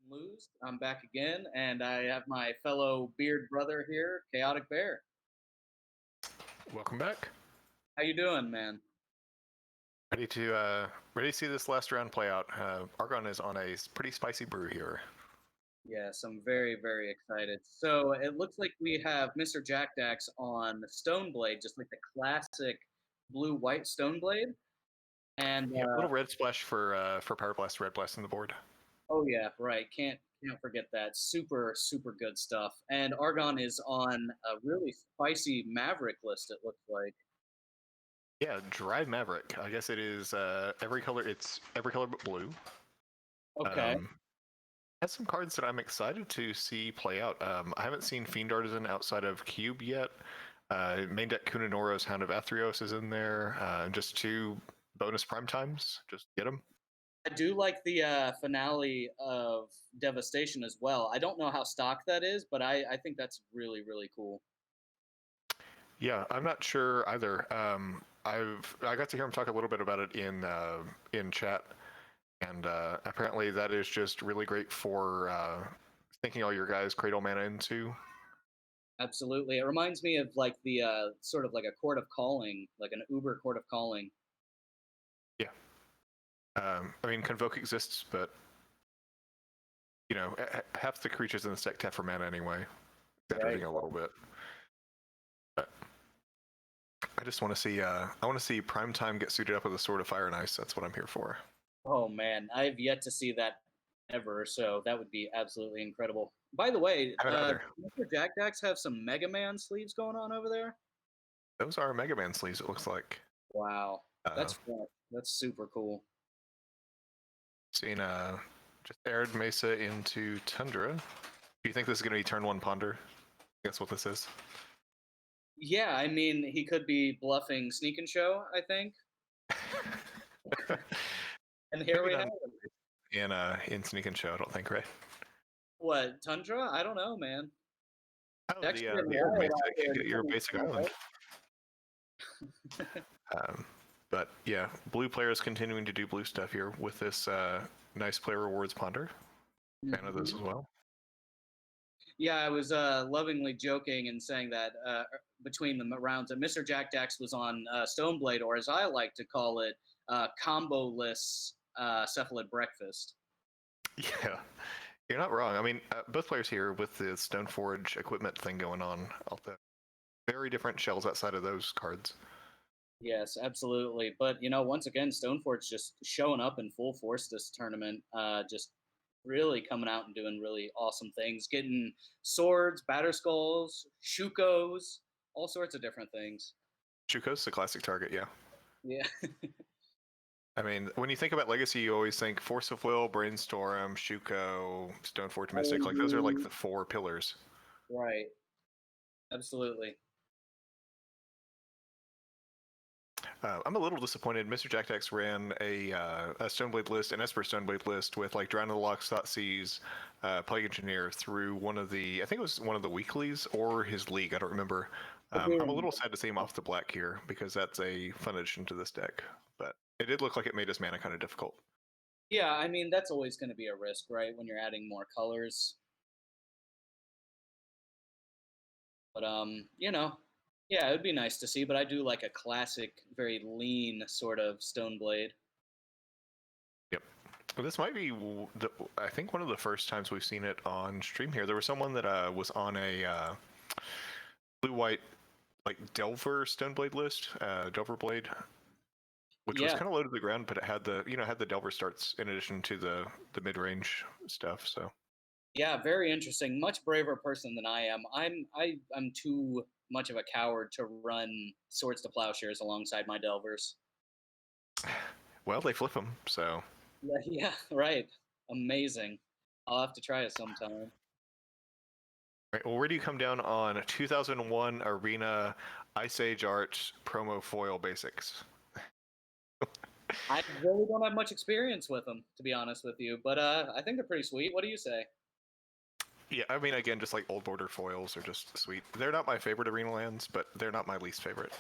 Lose. I'm back again, and I have my fellow beard brother here, Chaotic Bear. Welcome back. How you doing, man? Ready to see this last round play out. Argon is on a pretty spicy brew here. Yes, I'm very, very excited. So it looks like we have Mr. Jack Dax on Stoneblade, just like the classic blue-white Stoneblade. And Yeah, a little red splash for Power Blast, Red Blast on the board. oh yeah, right. Can't forget that. Super, super good stuff. And Argon is on a really spicy Maverick list. It looks like. Yeah, Drive Maverick. I guess it is every color. It's every color but blue. Okay. Has some cards that I'm excited to see play out. I haven't seen Fiend Artisan outside of Cube yet. Main deck Kuninora's Hound of Athreos is in there. Just 2 bonus prime times. Just get them. I do like the finale of Devastation as well. I don't know how stock that is, but I think that's really, really cool. Yeah, I'm not sure either. I got to hear him talk a little bit about it in chat, and apparently that is just really great for thinking all your guys Cradle mana into. Absolutely. It reminds me of like the sort of like a Court of Calling, like an Uber Court of Calling. Yeah. I mean, Convoke exists, but you know, half the creatures in the deck tap for mana anyway. Right. A little bit. But I just want to see. I want to see Primetime get suited up with a Sword of Fire and Ice. That's what I'm here for. Oh man, I've yet to see that ever, so that would be absolutely incredible. By the way, Mr. Jack Dax have some Mega Man sleeves going on over there? Those are Mega Man sleeves, it looks like. Wow, that's fun. That's super cool. Seeing just Arid Mesa into Tundra. Do you think this is going to be turn 1 Ponder? That's what this is. Yeah, I mean, he could be bluffing Sneak and Show, I think. And here we have it. In Sneak and Show, I don't think, right? What, Tundra? I don't know, man. Oh, the Arid Mesa can't get your basic island. But yeah, blue players continuing to do blue stuff here with this nice player rewards Ponder. Fan of this as well. Yeah, I was lovingly joking and saying that between the rounds that Mr. Jack Dax was on Stoneblade, or as I like to call it, combo-less Cephalid Breakfast. Yeah, you're not wrong. I mean, both players here with the Stoneforge equipment thing going on, although very different shells outside of those cards. Yes, absolutely. But, you know, once again, Stoneforge just showing up in full force this tournament, just really coming out and doing really awesome things, getting swords, batter skulls, Shukos, all sorts of different things. Shuko's the classic target, yeah. Yeah. I mean, when you think about Legacy, you always think Force of Will, Brainstorm, Shuko, Stoneforge Mystic. Like, those are like the 4 pillars. Right. Absolutely. I'm a little disappointed. Mr. Jack Dax ran a Stoneblade list, an Esper Stoneblade list with like Drown in the Locks, Thoughtseize, Plague Engineer through one of the, I think it was one of the weeklies or his league. I don't remember. I'm a little sad to see him off the black here because that's a fun addition to this deck. But it did look like it made his mana kind of difficult. Yeah, I mean, that's always going to be a risk, right? When you're adding more colors. But, you know, yeah, it would be nice to see, but I do like a classic, very lean sort of Stoneblade. Yep. Well, this might be, I think, one of the first times we've seen it on stream here. There was someone that was on a blue-white, like, Delver Stoneblade list, Delver Blade, which was kind of low to the ground, but it had the, had the Delver starts in addition to the mid-range stuff, so. Yeah, very interesting. Much braver person than I am. I'm too much of a coward to run Swords to Plowshares alongside my Delvers. Well, they flip them, so. Yeah, right. Amazing. I'll have to try it sometime. Right, well, where do you come down on 2001 Arena Ice Age Art promo foil basics? I really don't have much experience with them, to be honest with you, but I think they're pretty sweet. What do you say? Yeah, I mean, again, just like old border foils are just sweet. They're not my favorite Arena lands, but they're not my least favorite.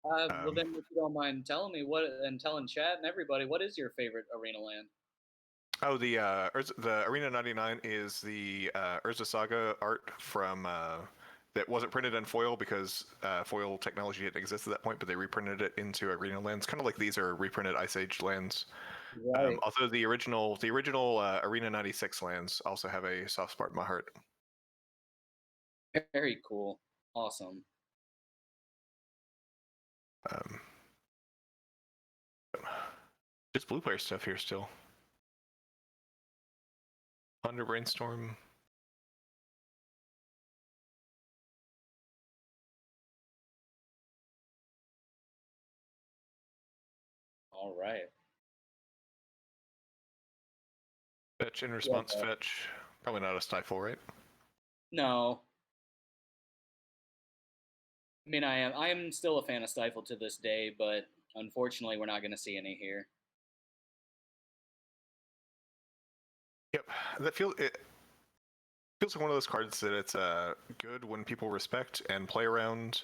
Well, then, if you don't mind telling me and telling chat and everybody, what is your favorite Arena land? Oh, the Arena 99 is the Urza Saga art from that wasn't printed in foil because foil technology didn't exist at that point, but they reprinted it into Arena lands, kind of like these are reprinted Ice Age lands. Right. Although the original Arena 96 lands also have a soft spot in my heart. Very cool. Awesome. Um, just blue player stuff here still. Under Brainstorm. All right. Fetch in Yeah. response fetch. Probably not a stifle, right? No. I mean, I am still a fan of Stifle to this day, but unfortunately, we're not going to see any here. Yep. It feels like one of those cards that it's good when people respect and play around,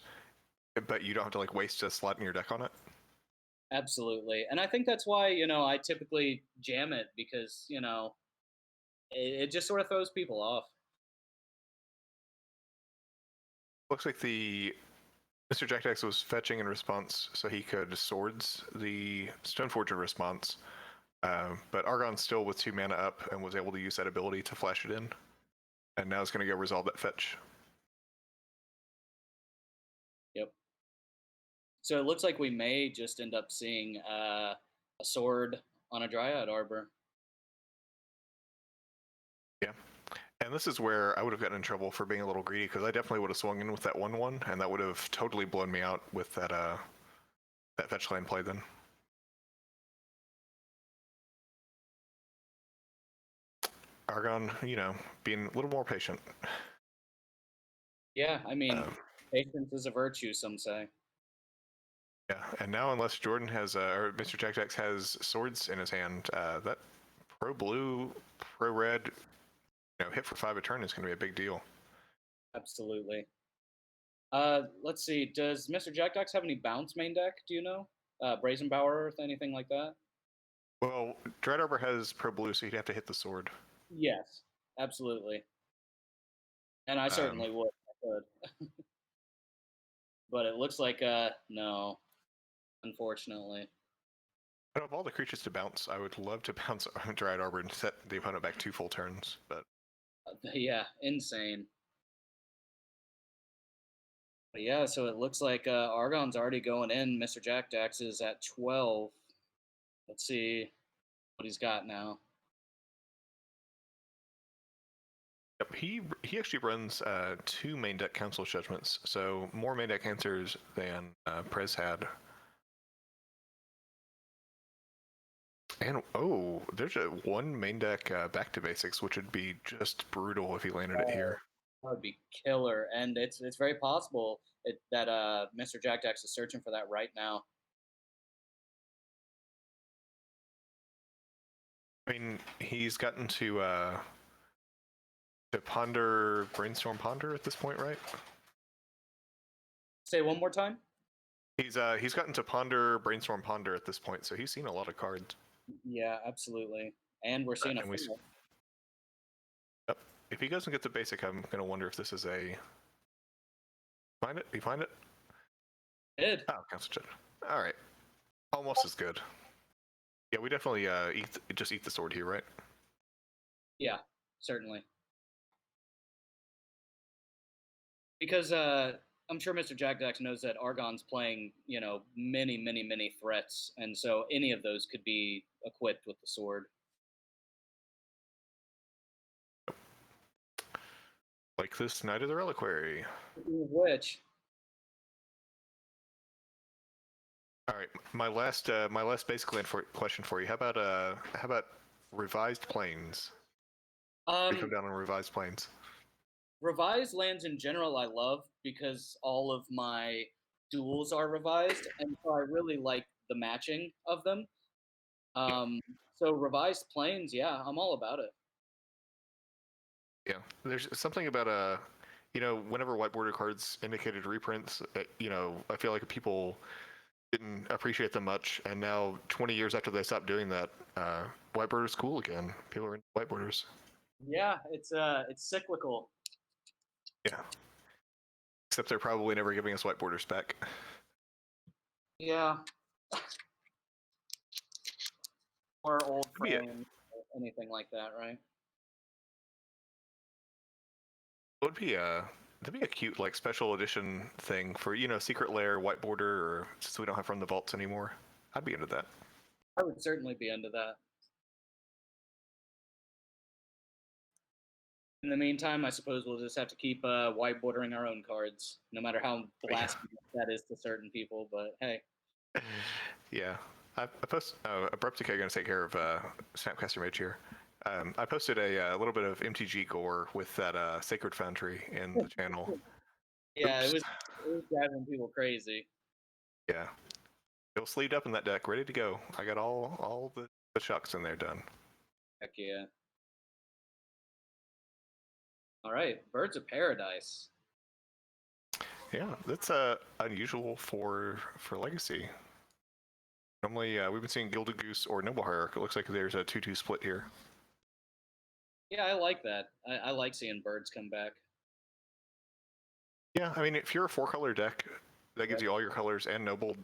but you don't have to like waste a slot in your deck on it. Absolutely. And I think that's why, I typically jam it because, it just sort of throws people off. Looks like the Mr. Jackdax was fetching in response so he could swords the Stoneforge in response. But Argon's still with 2 mana up and was able to use that ability to flash it in. And now it's going to go resolve that fetch. Yep. So it looks like we may just end up seeing a sword on a Dryad Arbor. Yeah. And this is where I would have gotten in trouble for being a little greedy, because I definitely would have swung in with that 1/1, and that would have totally blown me out with that fetch land play then. Argon, being a little more patient. Yeah, I mean, patience is a virtue, some say. Yeah, and now unless Jordan has, or Mr. Jackdax has swords in his hand, that pro blue, pro red, hit for 5 a turn is going to be a big deal. Absolutely. Let's see. Does Mr. Jackdax have any bounce main deck? Do you know? Brazen Bower Earth, anything like that? Well, Dread Arbor has pro blue, so he'd have to hit the sword. Yes, absolutely. And I certainly would. I could. But it looks like no, unfortunately. Out of all the creatures to bounce, I would love to bounce Dread Arbor and set the opponent back 2 full turns, but Yeah, insane. But yeah, so it looks like Argon's already going in. Mr. Jackdax is at 12. Let's see what he's got now. yep, he actually runs 2 main deck council judgments, so more main deck answers than Prez had. And there's a 1 main deck back to basics, which would be just brutal if he landed it here. That would be killer, and it's very possible that Mr. Jackdax is searching for that right now. I mean, he's gotten to ponder, brainstorm, ponder at this point, right? Say one more time. He's gotten to ponder, brainstorm, ponder at this point, so he's seen a lot of cards. Yeah, absolutely. And we're seeing a full. Yep. If he doesn't get the basic, I'm gonna wonder if this is a. Find it? You find it? Did. Oh, council judgment. All right, almost as good. Yeah, we definitely just eat the sword here, right? Yeah, certainly. Because I'm sure Mr. Jackdax knows that Argon's playing, many, many, many threats, and so any of those could be equipped with the sword. Like this Knight of the Reliquary. Which? All right, my last basic land question for you. How about revised planes? We come down on revised planes. Revised lands in general I love because all of my duels are revised, and so I really like the matching of them. So revised planes, yeah, I'm all about it. Yeah, there's something about whenever white border cards indicated reprints, I feel like people didn't appreciate them much, and now 20 years after they stopped doing that, whiteboarder's cool again. People are into whiteboarders. Yeah, it's cyclical. Yeah. Except they're probably never giving us whiteboarders back. Yeah. Or old Yeah. frame, anything like that, right? It would be that'd be a cute like special edition thing for Secret Lair whiteboarder, or since we don't have From the Vaults anymore. I'd be into that. I would certainly be into that. In the meantime, I suppose we'll just have to keep whiteboarding our own cards, no matter how blasphemous that is to certain people. But hey. Yeah. I post Abruptica going to take care of Snapcaster Mage here. I posted a little bit of MTG gore with that Sacred Foundry in the channel. Yeah, it was driving people crazy. Yeah. It was sleeved up in that deck, ready to go. I got all the shocks in there done. Heck yeah. All right, Birds of Paradise. Yeah, that's unusual for Legacy. Normally, we've been seeing Gilded Goose or Noble Hierarch. It looks like there's a 2-2 split here. Yeah, I like that. I like seeing birds come back. Yeah, I mean, if you're a 4-color deck, that gives you all your colors, and Noble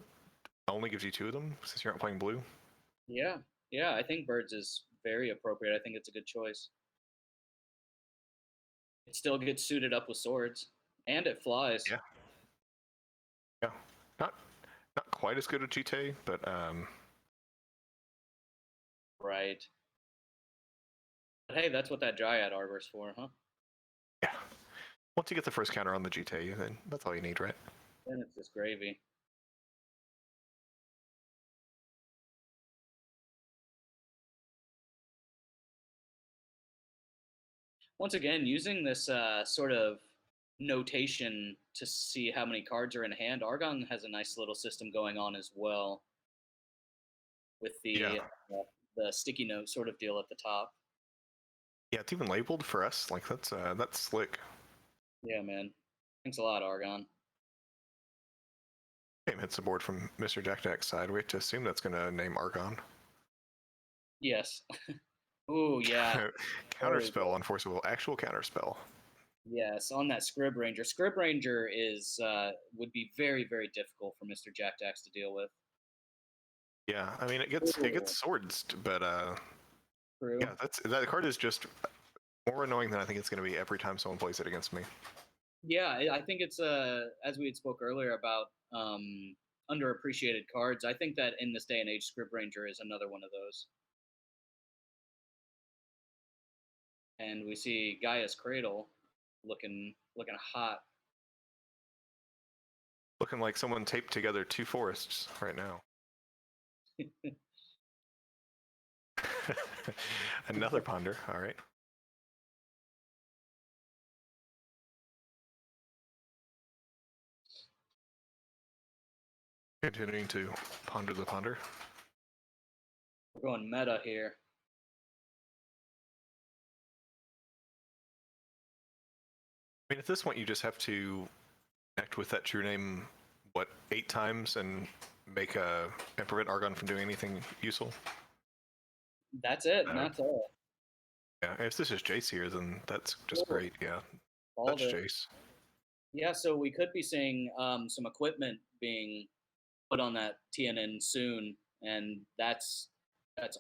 only gives you 2 of them, since you're not playing blue. Yeah, I think birds is very appropriate. I think it's a good choice. It still gets suited up with swords, and it flies. Yeah. Yeah. Not quite as good as GT, but Right. But hey, that's what that Dryad Arbor's for, huh? yeah. Once you get the first counter on the GT, then that's all you need, right? Then it's just gravy. Once again, using this sort of notation to see how many cards are in hand, Argon has a nice little system going on as well with the sticky note sort of deal at the top. Yeah, it's even labeled for us. Like that's slick. Yeah, man. Thanks a lot, Argon. Game hits the board from Mr. Jack Jack's side. We have to assume that's going to name Argon. Yes. Ooh, yeah. Counterspell, unforceable. Actual counterspell. Yes, on that Scrib Ranger. Scrib Ranger is would be very, very difficult for Mr. Jack Dax to deal with. Yeah, I mean it gets swords, but True. yeah, that card is just more annoying than I think it's going to be every time someone plays it against me. Yeah, I think it's as we had spoke earlier about underappreciated cards. I think that in this day and age, Scrib Ranger is another one of those. And we see Gaia's Cradle looking hot. Looking like someone taped together 2 forests right now. Another ponder, all right. Continuing to ponder the ponder. We're going meta here. I mean, at this point, you just have to connect with that true name, 8 times and and prevent Argon from doing anything useful? That's it. That's all. Yeah, if this is Jace here, then that's just great. Yeah, that's Jace. Yeah, so we could be seeing some equipment being put on that TNN soon, and that's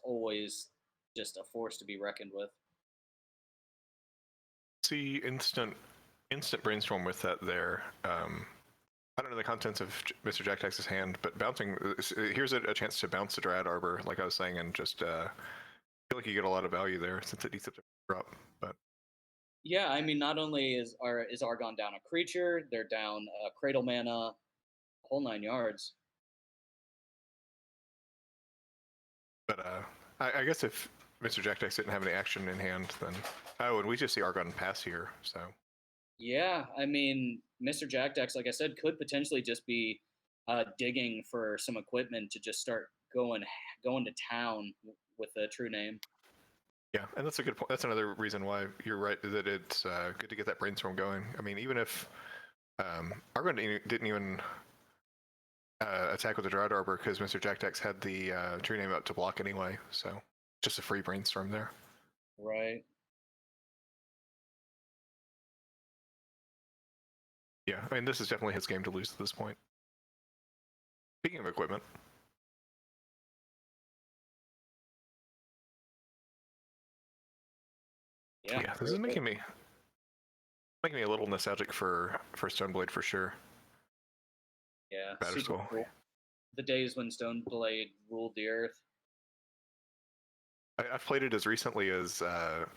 always just a force to be reckoned with. See instant brainstorm with that there. I don't know the contents of Mr. Jack Tex's hand, but bouncing here's a chance to bounce the Dryad Arbor, like I was saying, and just feel like you get a lot of value there since it needs to drop. But yeah, I mean, not only is Argon down a creature, they're down a Cradle mana, whole 9 yards. But I guess if Mr. Jack Tex didn't have any action in hand, then and we just see Argon pass here, so. Yeah, I mean, Mr. Jack Dex, like I said, could potentially just be digging for some equipment to just start going to town with a true name. Yeah, and that's a good point. That's another reason why you're right, that it's good to get that brainstorm going. I mean, even if Argon didn't even attack with the Drought Arbor because Mr. Jack had the true name up to block anyway, so just a free brainstorm there. Right. Yeah, I mean, this is definitely his game to lose at this point. Speaking of equipment. Yeah, this is making me a little nostalgic for Stoneblade for sure. Yeah, Better super school. cool. The days when Stoneblade ruled the earth. I've played it as recently as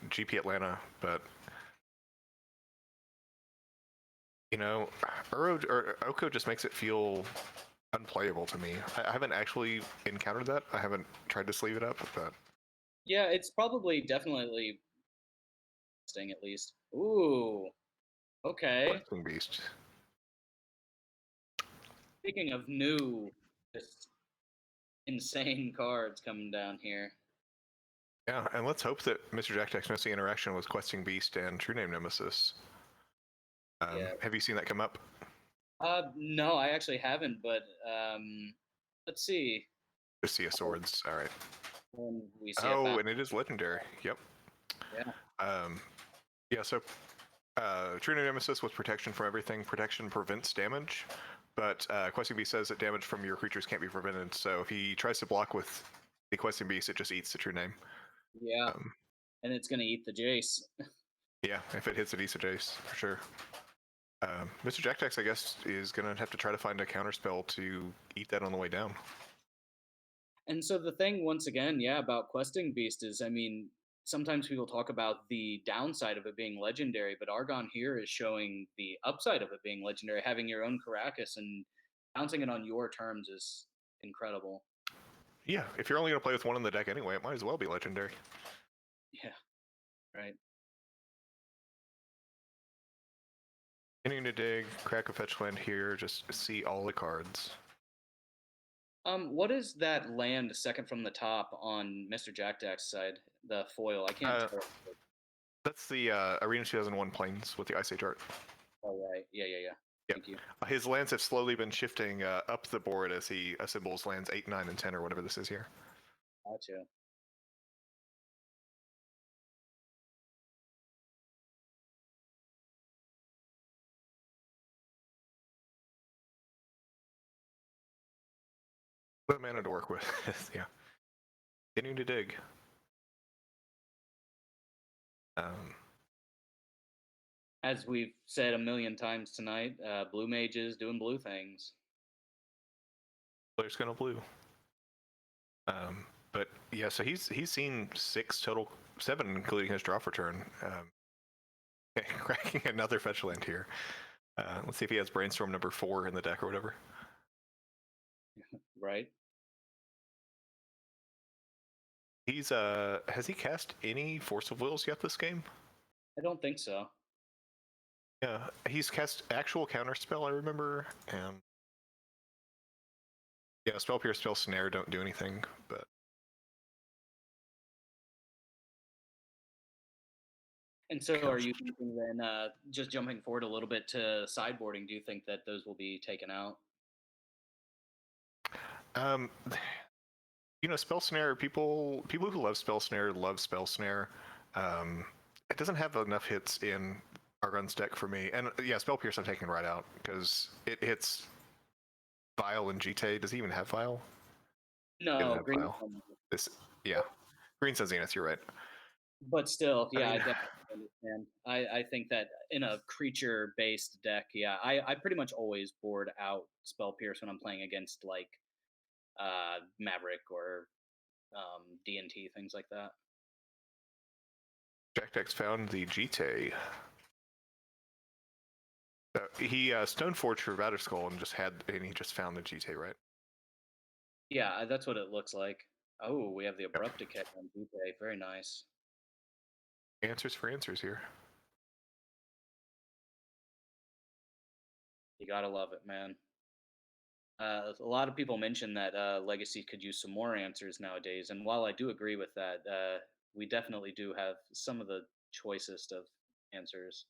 GP Atlanta, but you know, Oko just makes it feel unplayable to me. I haven't actually encountered that. I haven't tried to sleeve it up, but Yeah, it's probably definitely at least. Ooh, okay. Questing Beast. Speaking of new, just insane cards coming down here. Yeah, and let's hope that Mr. Jack's missing interaction with Questing Beast and True Name Nemesis. Yeah. Have you seen that come up? No, I actually haven't, but let's see. Just see a swords. All right. When we see Oh, and it is legendary. Yep. Yeah. Yeah. So, True Name Nemesis with protection from everything. Protection prevents damage, but Questing Beast says that damage from your creatures can't be prevented. So if he tries to block with the Questing Beast, it just eats the True Name. Yeah. And it's gonna eat the Jace. Yeah, if it hits a decent Jace, for sure. Mr. Jack, I guess, is going to have to try to find a counterspell to eat that on the way down. And so the thing, once again, yeah, about Questing Beast is, I mean, sometimes people talk about the downside of it being legendary, but Argon here is showing the upside of it being legendary. Having your own Caracas and bouncing it on your terms is incredible. Yeah, if you're only going to play with one in the deck anyway, it might as well be legendary. Yeah, right. Continuing to dig, crack a fetch land here, just see all the cards. What is that land second from the top on Mr. Jack's side? The foil. I can't tell. That's the Arena 2001 Plains with the Ice Age art. Oh, right. Yeah. Yep. Thank you. His lands have slowly been shifting up the board as he assembles lands 8, 9, and 10, or whatever this is here. Gotcha. What mana to work with. Yeah. Continuing to dig. As we've said a million times tonight, blue mages doing blue things. Player's gonna blue. But yeah, so he's seen 6 total, 7 including his draw for turn. Cracking another fetch land here. Let's see if he has Brainstorm number 4 in the deck or whatever. Right. He's has he cast any Force of Wills yet this game? I don't think so. Yeah, he's cast actual counterspell, I remember, and yeah, Spell Pierce, Spell Snare don't do anything, but And so, are you thinking then, just jumping forward a little bit to sideboarding? Do you think that those will be taken out? you know, Spell Snare. People who love Spell Snare love Spell Snare. It doesn't have enough hits in Argon's deck for me, and yeah, Spell Pierce I'm taking right out because it hits Vial and GT. Does he even have Vial? No, green. This, yeah, Green Sun Zenith. You're right. But still, yeah, I definitely understand. I think that in a creature-based deck, yeah, I pretty much always board out Spell Pierce when I'm playing against like Maverick or D&T, things like that. Jack found the GT. He Stoneforged for Batterskull and he just found the GT, right? Yeah, that's what it looks like. Oh, we have the Abrupt Decay on GT. Very nice. Answers for answers here. You gotta love it, man. A lot of people mention that Legacy could use some more answers nowadays, and while I do agree with that, we definitely do have some of the choicest of answers.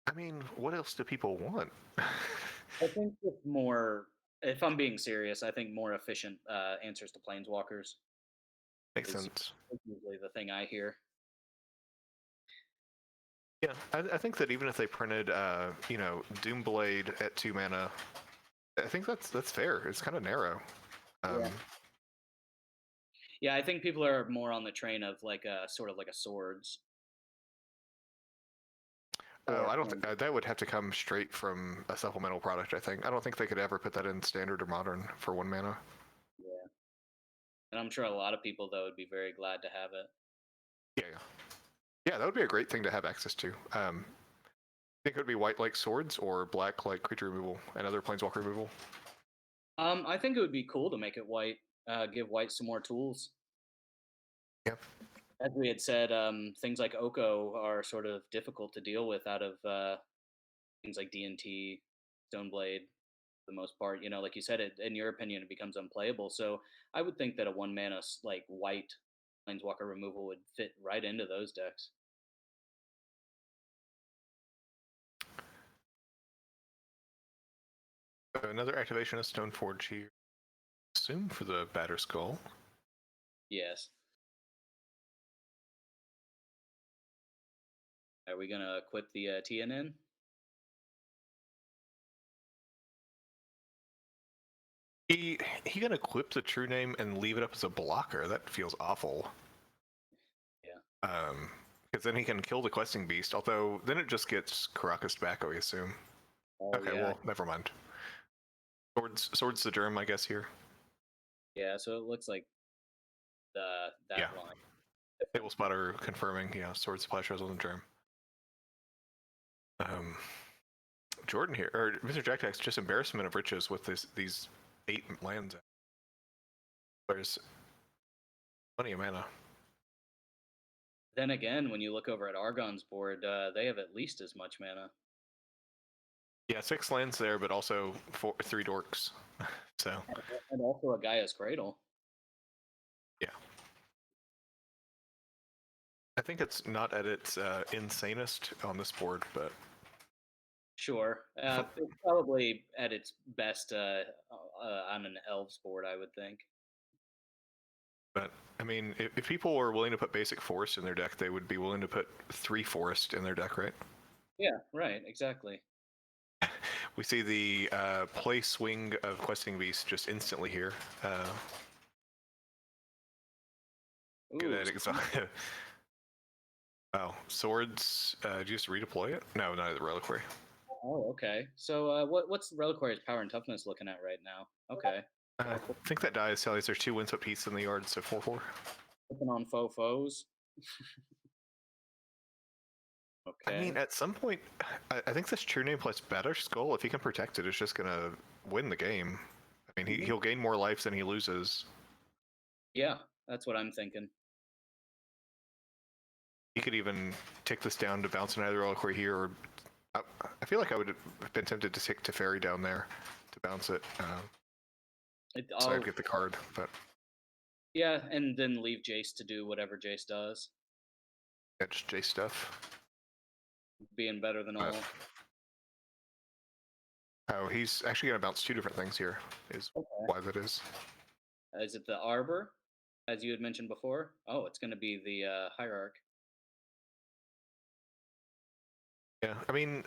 I mean, what else do people want? I think with more If I'm being serious, I think more efficient answers to planeswalkers Makes is sense. usually the thing I hear. Yeah, I think that even if they printed, Doomblade at 2 mana, I think that's fair. It's kind of narrow. Yeah. Um, Yeah, I think people are more on the train of like a sort of like a swords. oh, Or I don't think that would have to come straight from a supplemental product. I think. I don't think they could ever put that in standard or modern for 1 mana. yeah, and I'm sure a lot of people though would be very glad to have it. Yeah, yeah, that would be a great thing to have access to. Think it would be white like swords or black like creature removal and other planeswalker removal. I think it would be cool to make it white, give white some more tools. Yeah. As we had said, things like Oko are sort of difficult to deal with out of things like DNT, Stoneblade, for the most part. Like you said, in your opinion, it becomes unplayable. So I would think that a 1 mana like white Planeswalker removal would fit right into those decks. Another activation of Stoneforge here. Assume for the Batter Skull. Yes. Are we gonna equip the TNN? He gonna equip the true name and leave it up as a blocker. That feels awful. Yeah. Because then he can kill the questing beast. Although then it just gets Caracas back, I assume. Oh Okay, yeah. well, never mind. Swords the germ, I guess here. Yeah. So it looks like that Yeah. line. Table spotter confirming. Yeah, sword supply shows on the germ. Jordan here, or Mr. Jackdax, just embarrassment of riches with these 8 lands. There's plenty of mana. Then again, when you look over at Argon's board, they have at least as much mana. Yeah, 6 lands there, but also 3 dorks. So And also a Gaia's Cradle. yeah, I think it's not at its insanest on this board, but Sure. It's probably at its best on an Elves board, I would think. I mean, if people were willing to put basic forest in their deck, they would be willing to put 3 forest in their deck, right? Yeah, right, exactly. We see the play swing of questing beast just instantly here. Good Ooh, at exhaust. Wow, swords. Do you just redeploy it? No, not the reliquary. oh, okay. So what's the Reliquary's power and toughness looking at right now? Okay. I think that die is telling us there's 2 Windswept Heaths in the yard, so 4/4. Flipping on faux foes. I mean, Okay. at some point, I think this True Name plus Batter Skull, if he can protect it, is just gonna win the game. I mean, he'll gain more life than he loses. Yeah, that's what I'm thinking. He could even take this down to bounce another reliquary here, or I feel like I would have been tempted to take Teferi down there to bounce it, so I'd get the card. But Yeah, and then leave Jace to do whatever Jace does, it's J stuff. being better than all. Oh, he's actually gonna bounce 2 different things here. Is Okay. why that is. Is it the Arbor, as you had mentioned before? Oh, it's going to be the Hierarch. Yeah, I mean,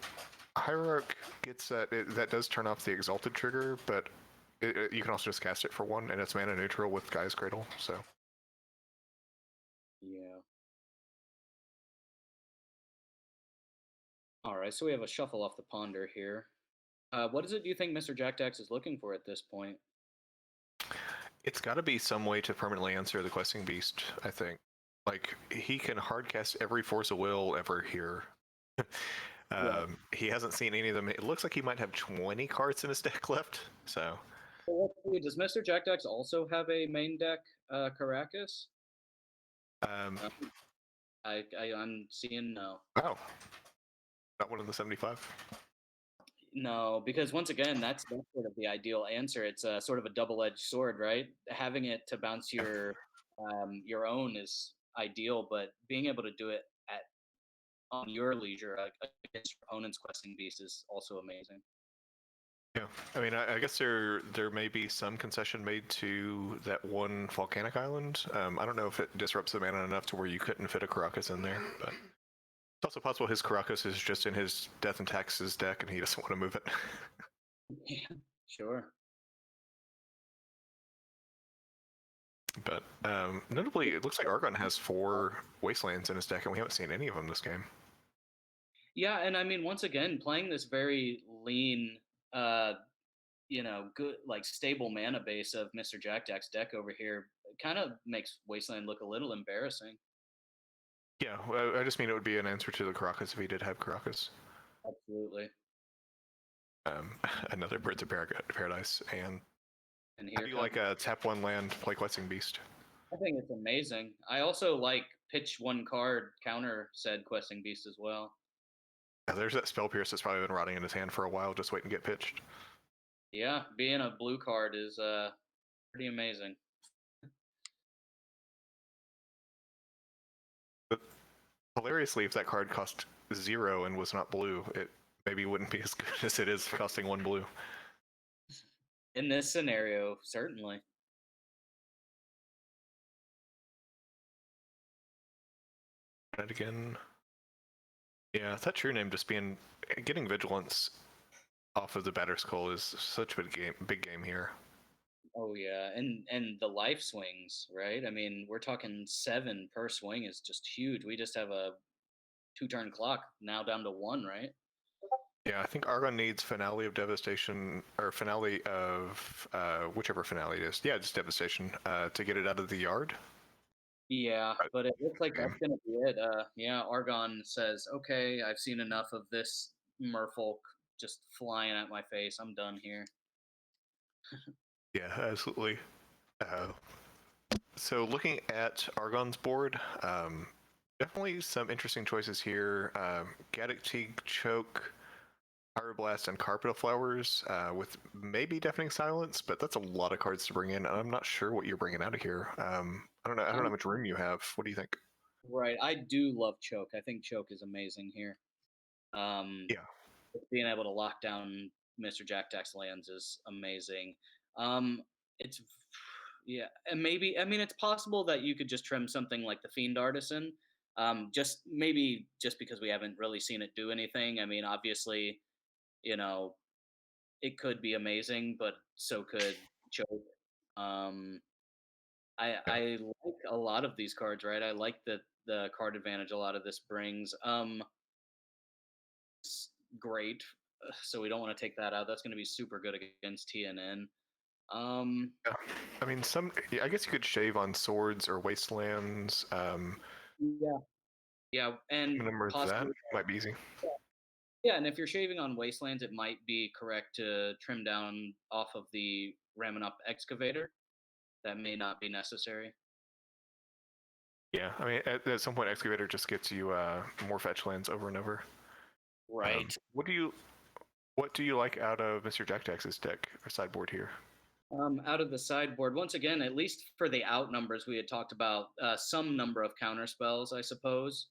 Hierarch gets that does turn off the Exalted trigger, but you can also just cast it for 1, and it's mana neutral with Gaia's Cradle. So Yeah. All right, so we have a shuffle off the ponder here. What is it do you think Mr. Jackdax is looking for at this point? it's got to be some way to permanently answer the Questing Beast. I think, like he can hardcast every Force of Will ever here. He hasn't seen any of them. It looks like he might have 20 cards in his deck left. So Does Mr. Jackdax also have a main deck, Caracas? um, I'm seeing no. oh, not one of the 75. No, because once again, that's sort of the ideal answer. It's a sort of a double-edged sword, right? Having it to bounce your own is ideal, but being able to do it at on your leisure against your opponent's questing beast is also amazing. Yeah, I mean, I guess there may be some concession made to that one volcanic island. I don't know if it disrupts the mana enough to where you couldn't fit a Karakas in there, but it's also possible his Karakas is just in his Death and Taxes deck and he doesn't want to move it. Yeah, sure. But notably, it looks like Argon has 4 Wastelands in his deck, and we haven't seen any of them this game. Yeah, and I mean, once again, playing this very lean, uh, good like stable mana base of Mr. Jack Jack's deck over here kind of makes Wasteland look a little embarrassing. Yeah, well, I just mean it would be an answer to the Karakas if he did have Karakas. Absolutely. Another Birds of Paradise. And And how here do you comes. like a tap 1 land, play Questing Beast? I think it's amazing. I also like pitch one card counter said Questing Beast as well. Yeah, there's that Spell Pierce that's probably been rotting in his hand for a while, just waiting to get pitched. Yeah, being a blue card is pretty amazing. But hilariously, if that card cost 0 and was not blue, it maybe wouldn't be as good as it is costing 1 blue. In this scenario, certainly. And again, yeah, that true name just being getting Vigilance off of the Batter Skull is such a big game here. Oh yeah, and the life swings, right? I mean, we're talking 7 per swing is just huge. We just have a 2-turn clock now down to 1, right? Yeah, I think Argon needs Finale of Devastation, or Finale of whichever finale it is. Yeah, just Devastation to get it out of the yard. Yeah, Right. but it looks like Okay. that's gonna be it. Yeah, Argon says, "Okay, I've seen enough of this merfolk just flying at my face. I'm done here." Yeah, absolutely. Uh, so looking at Argon's board, definitely some interesting choices here. Gaddock Teague, Choke, Pyroblast, and Carpet of Flowers with maybe Deafening Silence, but that's a lot of cards to bring in, and I'm not sure what you're bringing out of here. I don't know. I don't know how Um, much room you have. What do you think? right. I do love Choke. I think Choke is amazing here. Um, Yeah. being able to lock down Mr. Jack Jack's lands is amazing. Um, it's yeah, and maybe I mean it's possible that you could just trim something like the Fiend Artisan. Just maybe just because we haven't really seen it do anything. I mean, obviously, you know, it could be amazing, but so could Choke. Um, Yeah. I like a lot of these cards, right? I like the card advantage a lot of this brings. It's great, so we don't want to take that out. That's going to be super good against TNN. Um, Yeah. I mean, I guess you could shave on Swords or Wastelands. yeah, yeah, and Remember that possibly might be easy. yeah. And if you're shaving on Wastelands, it might be correct to trim down off of the Raminop Excavator. That may not be necessary. Yeah, I mean, at some point, Excavator just gets you more fetch lands over and over. Right. What do you like out of Mr. Jack Jack's deck or sideboard here? Out of the sideboard, once again, at least for the out numbers, we had talked about some number of counter spells, I suppose.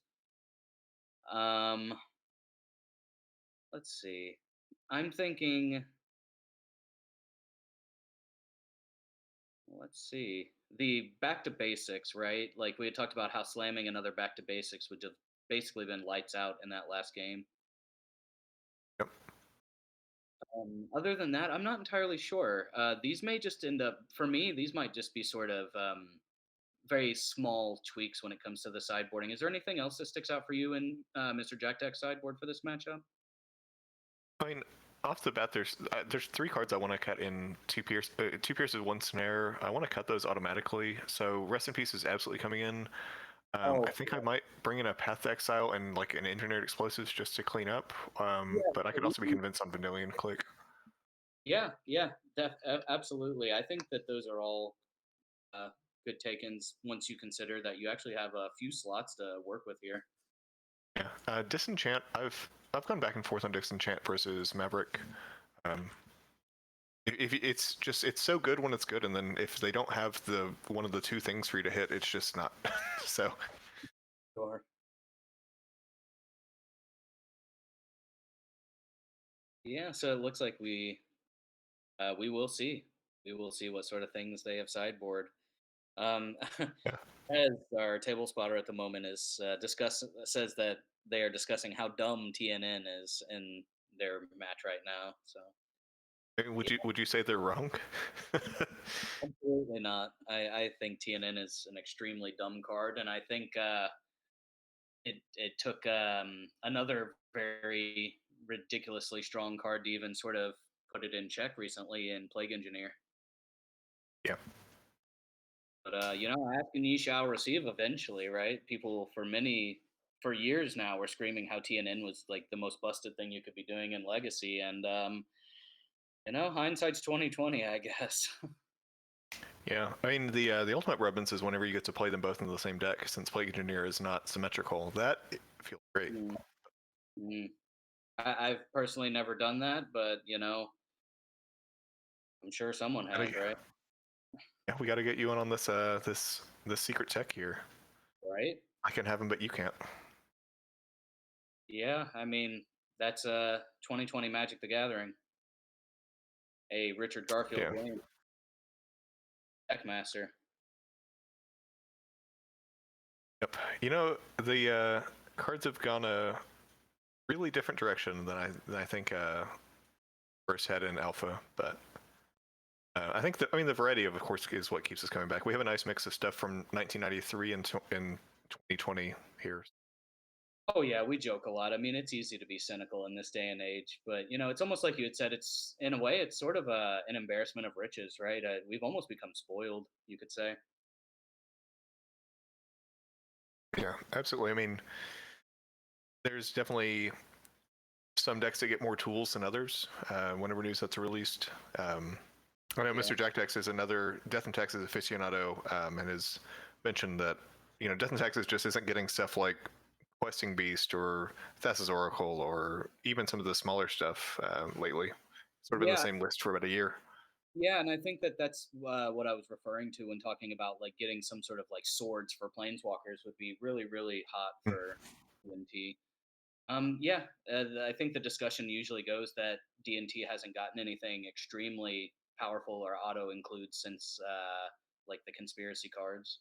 Um, let's see. I'm thinking. Let's see. The back to basics, right? Like we had talked about how slamming another back to basics would have basically been lights out in that last game. Yep. Other than that, I'm not entirely sure. These may just end up, for me, these might just be sort of very small tweaks when it comes to the sideboarding. Is there anything else that sticks out for you in Mr. Jack Deck sideboard for this matchup? I mean, off the bat, there's 3 cards I want to cut in two pierces, 1 snare. I want to cut those automatically. So Rest in Peace is absolutely coming in. Oh, I think I might bring in a Path to Exile and like an Engineered Explosives just to clean up. But I could also be convinced on Vanillion Click. yeah, yeah, absolutely. I think that those are all uh, good takens once you consider that you actually have a few slots to work with here. Yeah, Disenchant. I've gone back and forth on Disenchant versus Maverick. Um, if it's so good when it's good, and then if they don't have the one of the 2 things for you to hit, it's just not. So Sure. Yeah, so it looks like we We will see. We will see what sort of things they have sideboard. Um, Yeah. as our table spotter at the moment is says that they are discussing how dumb TNN is in their match right now. So Would yeah, you say they're wrong? absolutely not. I think TNN is an extremely dumb card, and I think it took another very ridiculously strong card to even sort of put it in check recently in Plague Engineer. Yeah. But ask and ye shall receive eventually, right? People for years now were screaming how TNN was like the most busted thing you could be doing in Legacy, and hindsight's 2020, I guess. Yeah, I mean the ultimate rubbins is whenever you get to play them both in the same deck, since Plague Engineer is not symmetrical. That feels great. Mm, mm. I've personally never done that, but I'm sure someone Gotta, has, right? yeah, we got to get you in on this this secret tech here. Right? I can have them, but you can't. Yeah, I mean that's 2020 Magic the Gathering, a Richard Garfield Yeah. Williams deckmaster. Yep. You know the cards have gone a really different direction than I think first had in alpha, but. I think the variety of course, is what keeps us coming back. We have a nice mix of stuff from 1993 and in 2020 here. Oh yeah, we joke a lot. I mean, it's easy to be cynical in this day and age, but it's almost like you had said. It's in a way, it's sort of an embarrassment of riches, right? We've almost become spoiled, you could say. Yeah, absolutely. I mean, there's definitely some decks that get more tools than others whenever new sets are released. I know Yeah, Mr. Jack Dex is another Death and Taxes aficionado and has mentioned that Death and Taxes just isn't getting stuff like Questing Beast or Thassa's Oracle or even some of the smaller stuff lately. Sort of in the yeah, same list for about a year. yeah, and I think that that's what I was referring to when talking about like getting some sort of like swords for planeswalkers would be really, really hot Mm. for DNT. Yeah, I think the discussion usually goes that DNT hasn't gotten anything extremely powerful or auto include since like the conspiracy cards.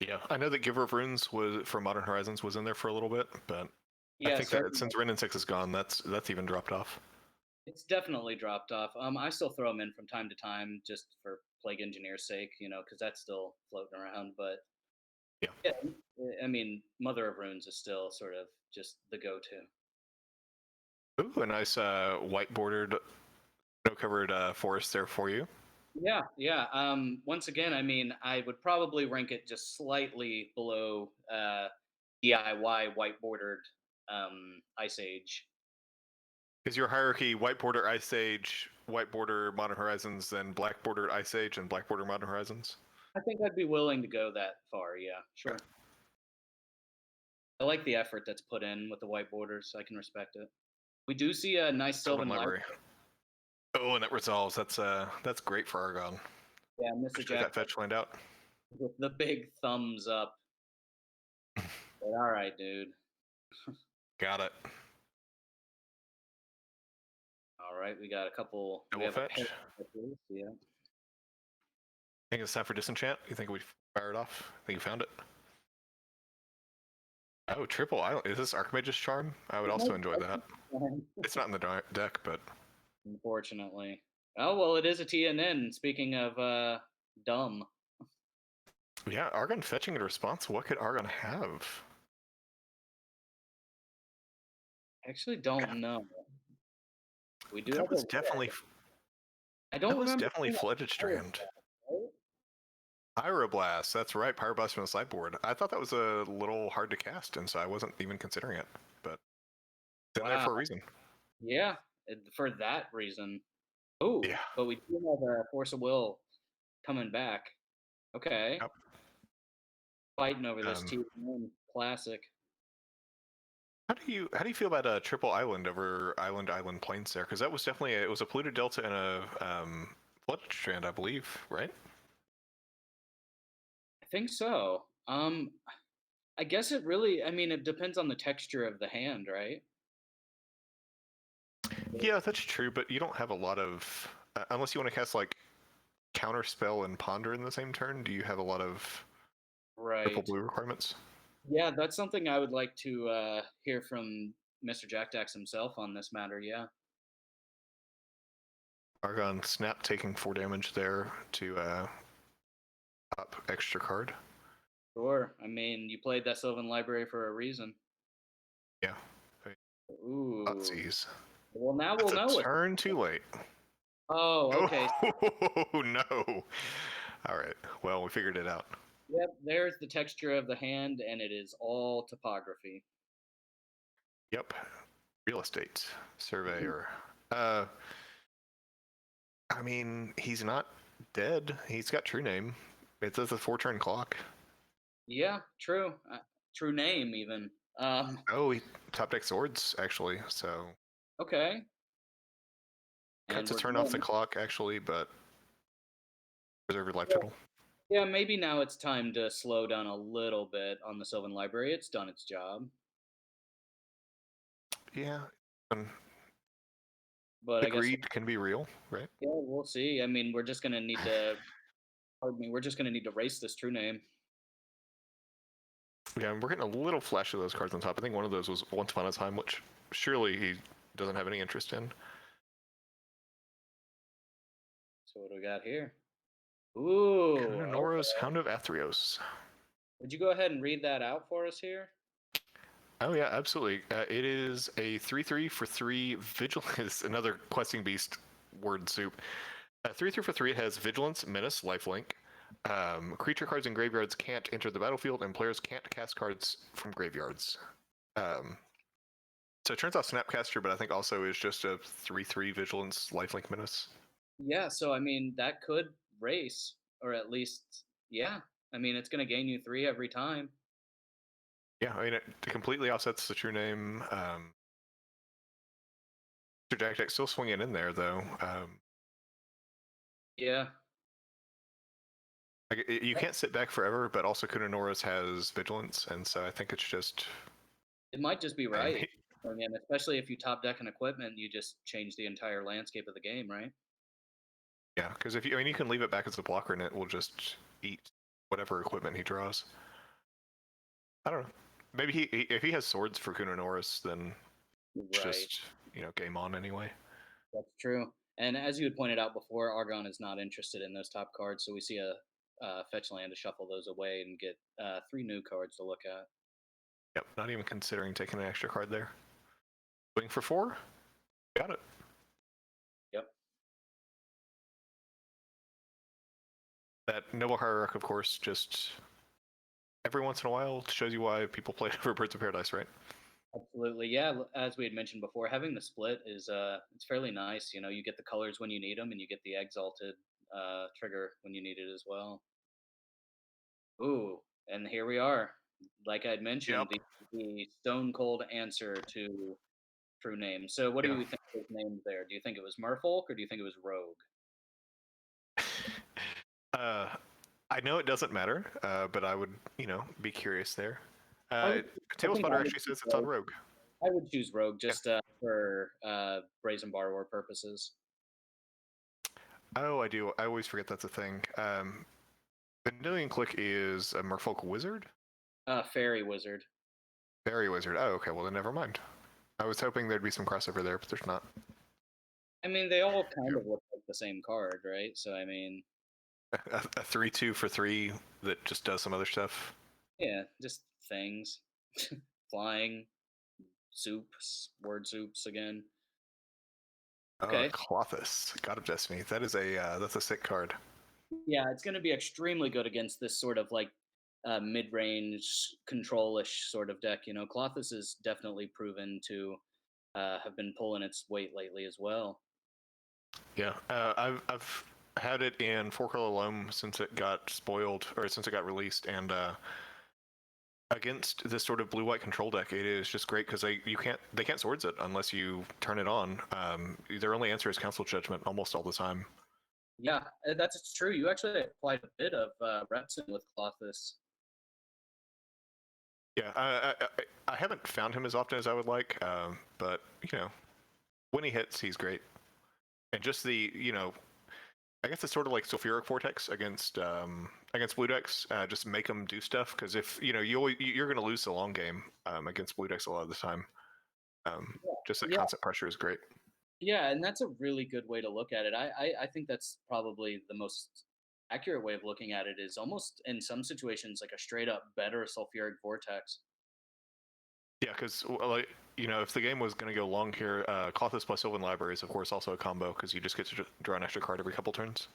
Yeah, I know that Giver of Runes was from Modern Horizons was in there for a little bit, but I Yeah, think that certainly. since Ren and Six is gone, that's even dropped off. It's definitely dropped off. I still throw them in from time to time just for Plague Engineer's sake, because that's still floating around. But Yeah. yeah, I mean, Mother of Runes is still sort of just the go-to. Ooh, a nice white bordered, no covered forest there for you. Yeah, yeah. Once again, I mean, I would probably rank it just slightly below DIY white bordered Ice Age. Is your hierarchy white border Ice Age, white border Modern Horizons, then black bordered Ice Age, and black border Modern Horizons? I think I'd be willing to go that far. Yeah, Yeah. sure. I like the effort that's put in with the white borders. I can respect it. We do see a nice Sylvan Sylvan Library. Library. Oh, and that resolves. That's great for Argon. Yeah, Mr. Check Jack that fetch land out. with the big thumbs up. But, all right, dude. Got it. All right, we got a couple. We Double have a pair fetch. of fetches, yeah. I think it's time for Disenchant. You think we fire it off? I think you found it. Oh, triple island. Is this Archmage's Charm? I would also enjoy that. It's not in the deck, but Unfortunately. Oh well, it is a TNN. Speaking of dumb, yeah, Argon fetching in response. What could Argon have? I actually don't know. We do That have a was definitely I don't remember seeing a Flooded pirate Strand. deck, right? Pyroblast. That's right. Pyroblast from the sideboard. I thought that was a little hard to cast, and so I wasn't even considering it. But it's in there Wow. for a reason. Yeah, for that reason. Oh, Yeah. but we do have a Force of Will coming back. Okay, Yep. fighting over this Um, TNN classic. how do you feel about a triple island over island plains there? Because that was definitely it was a polluted delta and a flooded strand, I believe, right? I think so. I guess it really. I mean, it depends on the texture of the hand, right? Yeah, that's true, but you don't have a lot of unless you want to cast like Counterspell and Ponder in the same turn, do you have a lot of purple Right. blue requirements? Yeah, that's something I would like to hear from Mr. Jack Dax himself on this matter. Yeah. Argon Snap taking 4 damage there to top extra card. Sure. I mean, you played that Sylvan Library for a reason. Yeah. Ooh. Utsies. Well, now we'll That's a know it. turn too late. Oh, okay. Oh no! All right. Well, we figured it out. Yep, there's the texture of the hand, and it is all topography. Yep. Real estate Mhm. surveyor. I mean, he's not dead. He's got true name. It says a 4-turn clock. Yeah, true. True name, even. Oh, he top deck swords actually. So Okay. And cuts a we're turn off the going. clock actually, but preserve your life Yeah, total. yeah, maybe now it's time to slow down a little bit on the Sylvan Library. It's done its job. Yeah. Um, But the I guess, greed can be real, right? yeah, we'll see. I mean, we're just going to need to, pardon me, we're just going to need to race this true name. Yeah, and we're getting a little flash of those cards on top. I think one of those was Once Upon a Time, which surely he doesn't have any interest in. So what do we got here? Ooh, okay. Kunonora's Hound of Athreos. Would you go ahead and read that out for us here? Oh yeah, absolutely. It is a 3/3 for 3 vigilance. Another questing beast word soup. 3/3 for 3. It has vigilance, menace, lifelink. Creature cards in graveyards can't enter the battlefield, and players can't cast cards from graveyards. Um, so it turns out Snapcaster, but I think also is just a 3/3 vigilance, lifelink, menace. Yeah, so I mean, that could race, or at least, yeah. I mean, it's going to gain you 3 every time. Yeah, I mean it completely offsets the true name. Mr. Jack Jack still swinging in there though. Yeah. Like you can't sit back forever, but also Kunonora's has vigilance, and so I think it's just. It might just be I right. mean, And especially if you top deck an equipment, you just change the entire landscape of the game, right? yeah, because if you, I mean, you can leave it back as a blocker, and it will just eat whatever equipment he draws. I don't know. Maybe if he has swords for Kunonora's, then it's Right. just game on anyway. That's true. And as you had pointed out before, Argon is not interested in those top cards, so we see a fetch land to shuffle those away and get 3 new cards to look at. Yep, not even considering taking an extra card there. Swing for 4. Got it. Yep. That Noble Hierarch, of course, just every once in a while shows you why people play for Birds of Paradise, right? Absolutely. Yeah, as we had mentioned before, having the split is it's fairly nice. You know, you get the colors when you need them, and you get the exalted trigger when you need it as well. Ooh, and here we are. Like I'd mentioned, Yep. the stone cold answer to true name. So, what do Yeah. you think was named there? Do you think it was Merfolk or do you think it was Rogue? uh, I know it doesn't matter, but I would, be curious there. I would, I Table think Spotter actually says it's on Rogue. I would choose Rogue Yeah. just for Brazen Borrower purposes. Oh, I do. I always forget that's a thing. Vanillion Click is a Merfolk Wizard? Fairy Wizard. Fairy Wizard. Oh, okay. Well, then never mind. I was hoping there'd be some crossover there, but there's not. I mean, they all kind of look like the same card, right? So, I mean, A 3/2 for 3 that just does some other stuff. yeah, just things. Flying, soups, word soups again. Okay. Clothis, God of Destiny. That's a sick card. Yeah, it's going to be extremely good against this sort of like mid-range control-ish sort of deck. You know, Clothis is definitely proven to have been pulling its weight lately as well. Yeah, I've had it in 4-color loam since it got spoiled or since it got released, and against this sort of blue-white control deck, it is just great because they can't swords it unless you turn it on. Their only answer is Council Judgment almost all the time. Yeah, that's true. You actually have quite a bit of reps in with Clothis. Yeah, I haven't found him as often as I would like, but when he hits, he's great. And just the I guess it's sort of like Sulfuric Vortex against blue decks. Just make them do stuff, because if you're going to lose the long game against blue decks a lot of the time. Just that Yeah, constant pressure is great. yeah, and that's a really good way to look at it. I think that's probably the most accurate way of looking at it. Is almost in some situations like a straight up better sulfuric vortex. Yeah, because if the game was going to go long here, Clothis plus Sylvan Library is of course also a combo, because you just get to draw an extra card every couple turns.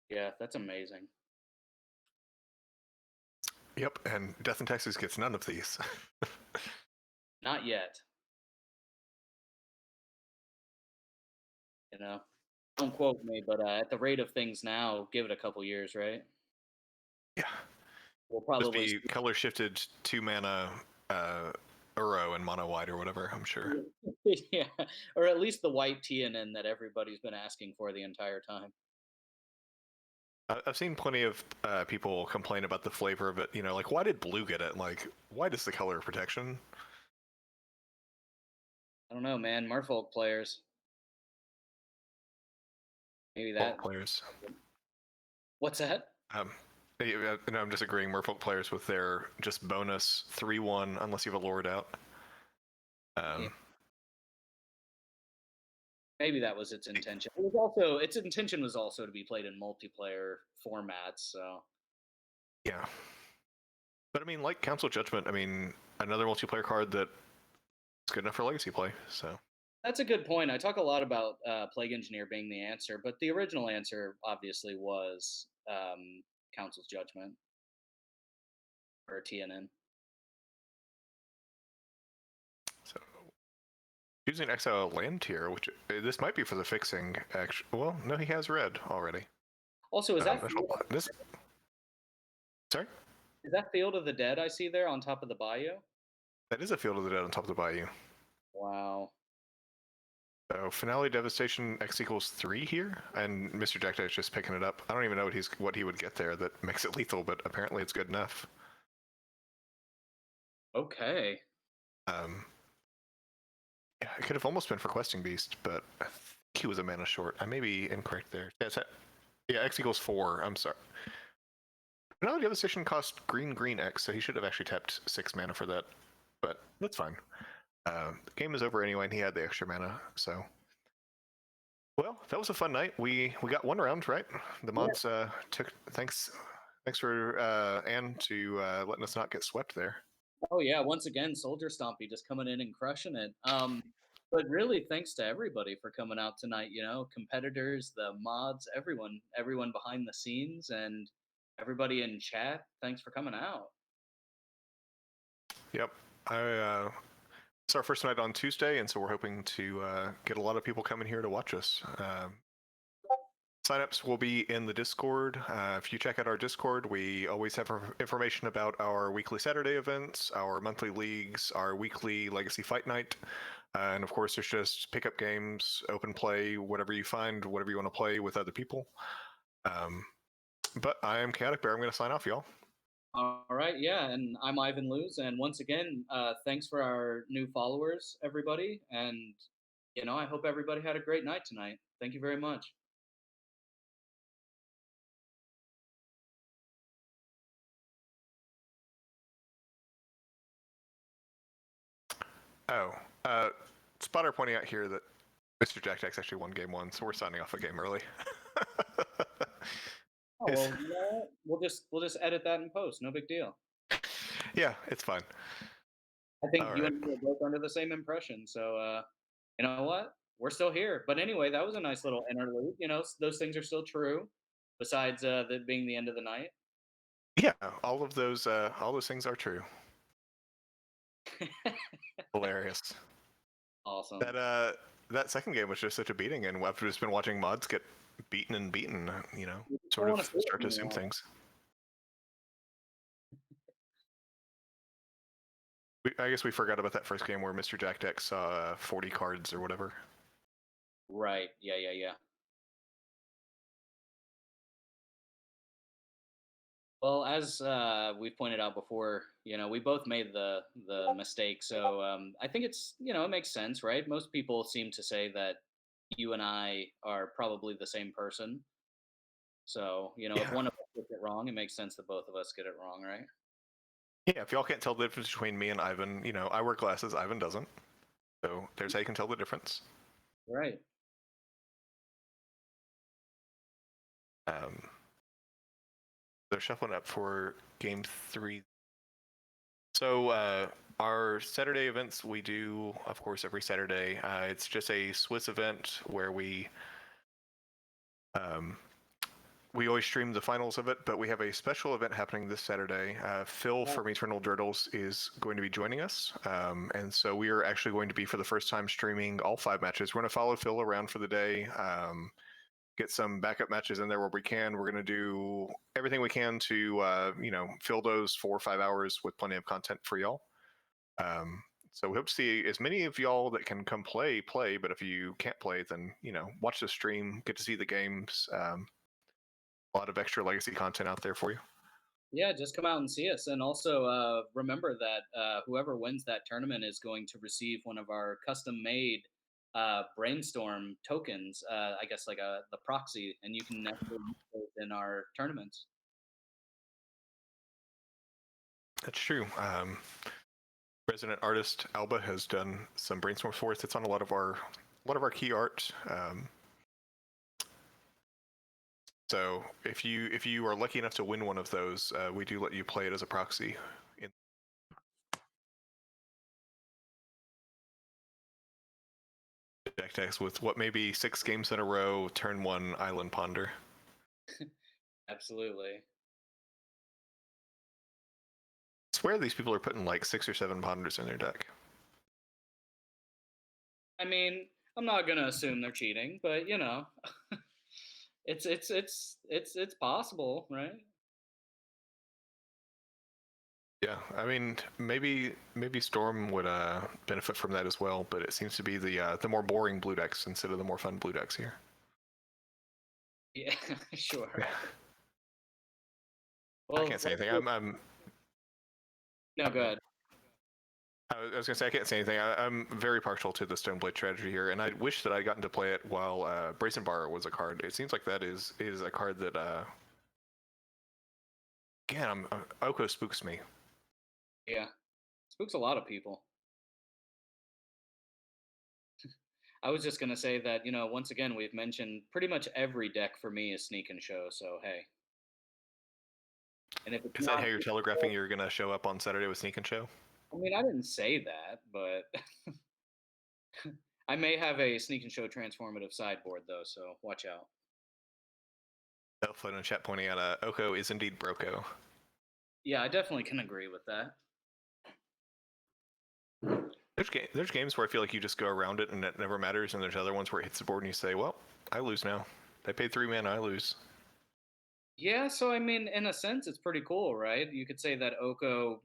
Yeah, that's amazing. Yep, and Death in Texas gets none of these. Not yet. Don't quote me, but at the rate of things now, give it a couple years, right? Yeah, We'll just probably be color shifted 2 mana Uro and mono white or whatever, I'm sure. yeah, or at least the white TNN that everybody's been asking for the entire time. I've seen plenty of people complain about the flavor of it. Like, why did blue get it? Like, why does the color protection? I don't know, man. Merfolk players. Maybe Folk that. players. What's that? No, I'm just agreeing. Merfolk players with their just bonus 3/1 unless you have a lord out. Yeah. Maybe that was its intention. It was also its intention was also to be played in multiplayer formats. So Yeah, but I mean, like Council Judgment, I mean, another multiplayer card that is good enough for legacy play. So that's a good point. I talk a lot about Plague Engineer being the answer, but the original answer obviously was Council's Judgment or TNN. So using Exile land tier, which this might be for the fixing. Actually, well, no, he has red already. Also, This. Sorry, is that Field of the Dead I see there on top of the bayou? that is a Field of the Dead on top of the Bayou. Wow. So Finale Devastation X equals 3 here, and Mr. Jack is just picking it up. I don't even know what he would get there that makes it lethal, but apparently it's good enough. Okay. Yeah, it could have almost been for Questing Beast, but I think he was a mana short. I may be incorrect there. Yeah, X equals 4. I'm sorry. Finale Devastation cost green X, so he should have actually tapped 6 mana for that, but that's fine. The game is over anyway, and he had the extra mana, so. Well, that was a fun night. We got one round, right? The mods took. Thanks for Anne to letting us not get swept there. Oh yeah, once again, Soldier Stompy just coming in and crushing it. But really, thanks to everybody for coming out tonight. Competitors, the mods, everyone behind the scenes, and everybody in chat. Thanks for coming out. Yep, it's our first night on Tuesday, and so we're hoping to get a lot of people coming here to watch us. Signups will be in the Discord. If you check out our Discord, we always have information about our weekly Saturday events, our monthly leagues, our weekly Legacy Fight Night, and of course, there's just pickup games, open play, whatever you find, whatever you want to play with other people. But I am Chaotic Bear. I'm going to sign off, y'all. All right, yeah, and I'm Ivan Luz, and once again, thanks for our new followers, everybody, and I hope everybody had a great night tonight. Thank you very much. Oh, Spotter pointing out here that Mr. Jack Jack's actually won game 1, so we're signing off a game early. Oh well, we'll just edit that in post. No big deal. Yeah, it's fine. I think you and me are both under the same impression. So you know what? We're still here. But anyway, that was a nice little interlude. Those things are still true. Besides that being the end of the night. Yeah, all those things are true. Hilarious. Awesome. That second game was just such a beating, and I've just been watching mods get beaten and beaten. Sort of start to assume things. I guess we forgot about that first game where Mr. Jack Deck saw 40 cards or whatever. Right. Yeah. Well, as we've pointed out before, we both made the mistake. So I think it makes sense, right? Most people seem to say that you and I are probably the same person. So if Yeah. one of us gets it wrong, it makes sense that both of us get it wrong, right? Yeah, if y'all can't tell the difference between me and Ivan, I wear glasses, Ivan doesn't. So there's how you can tell the difference. Right. Um, they're shuffling up for game 3. So our Saturday events we do, of course, every Saturday. It's just a Swiss event where um, we always stream the finals of it, but we have a special event happening this Saturday. Phil Yeah. from Eternal Durdles is going to be joining us, and so we are actually going to be for the first time streaming all 5 matches. We're going to follow Phil around for the day. Get some backup matches in there where we can. We're going to do everything we can to, fill those 4 or 5 hours with plenty of content for y'all. So we hope to see as many of y'all that can come play. But if you can't play, then watch the stream, get to see the games. A lot of extra legacy content out there for you. Yeah, just come out and see us. And also remember that whoever wins that tournament is going to receive one of our custom made brainstorm tokens, I guess like the proxy, and you can actually use those in our tournaments. That's true. Resident artist Alba has done some brainstorms for us. It's on a lot of our key art. So if you are lucky enough to win one of those, we do let you play it as a proxy. In deck text with what may be 6 games in a row, turn 1 Island Ponder. Absolutely. I swear these people are putting like 6 or 7 ponders in their deck. I mean, I'm not gonna assume they're cheating, but it's possible, right? Yeah, I mean, maybe Storm would benefit from that as well, but it seems to be the more boring blue decks instead of the more fun blue decks here. Yeah, sure. Yeah. I Well, can't say anything. I'm no, go ahead. I was gonna say I can't say anything. I'm very partial to the Stoneblade strategy here, and I wish that I'd gotten to play it while Brazen Bar was a card. It seems like that is a card that again, Oko spooks me. Yeah, spooks a lot of people. I was just gonna say that once again we've mentioned pretty much every deck for me is Sneak and Show. So hey, and if it's Is that not, how you're telegraphing you're gonna show up on Saturday with Sneak and Show? I mean, I didn't say that, but I may have a Sneak and Show transformative sideboard though, so watch out. Elflin in chat pointing out Oko is indeed Broko. Yeah, I definitely can agree with that. There's games where I feel like you just go around it and it never matters, and there's other ones where it hits the board and you say, well, I lose now. I paid 3 mana, I lose. Yeah, so I mean, in a sense, it's pretty cool, right? You could say that Oko,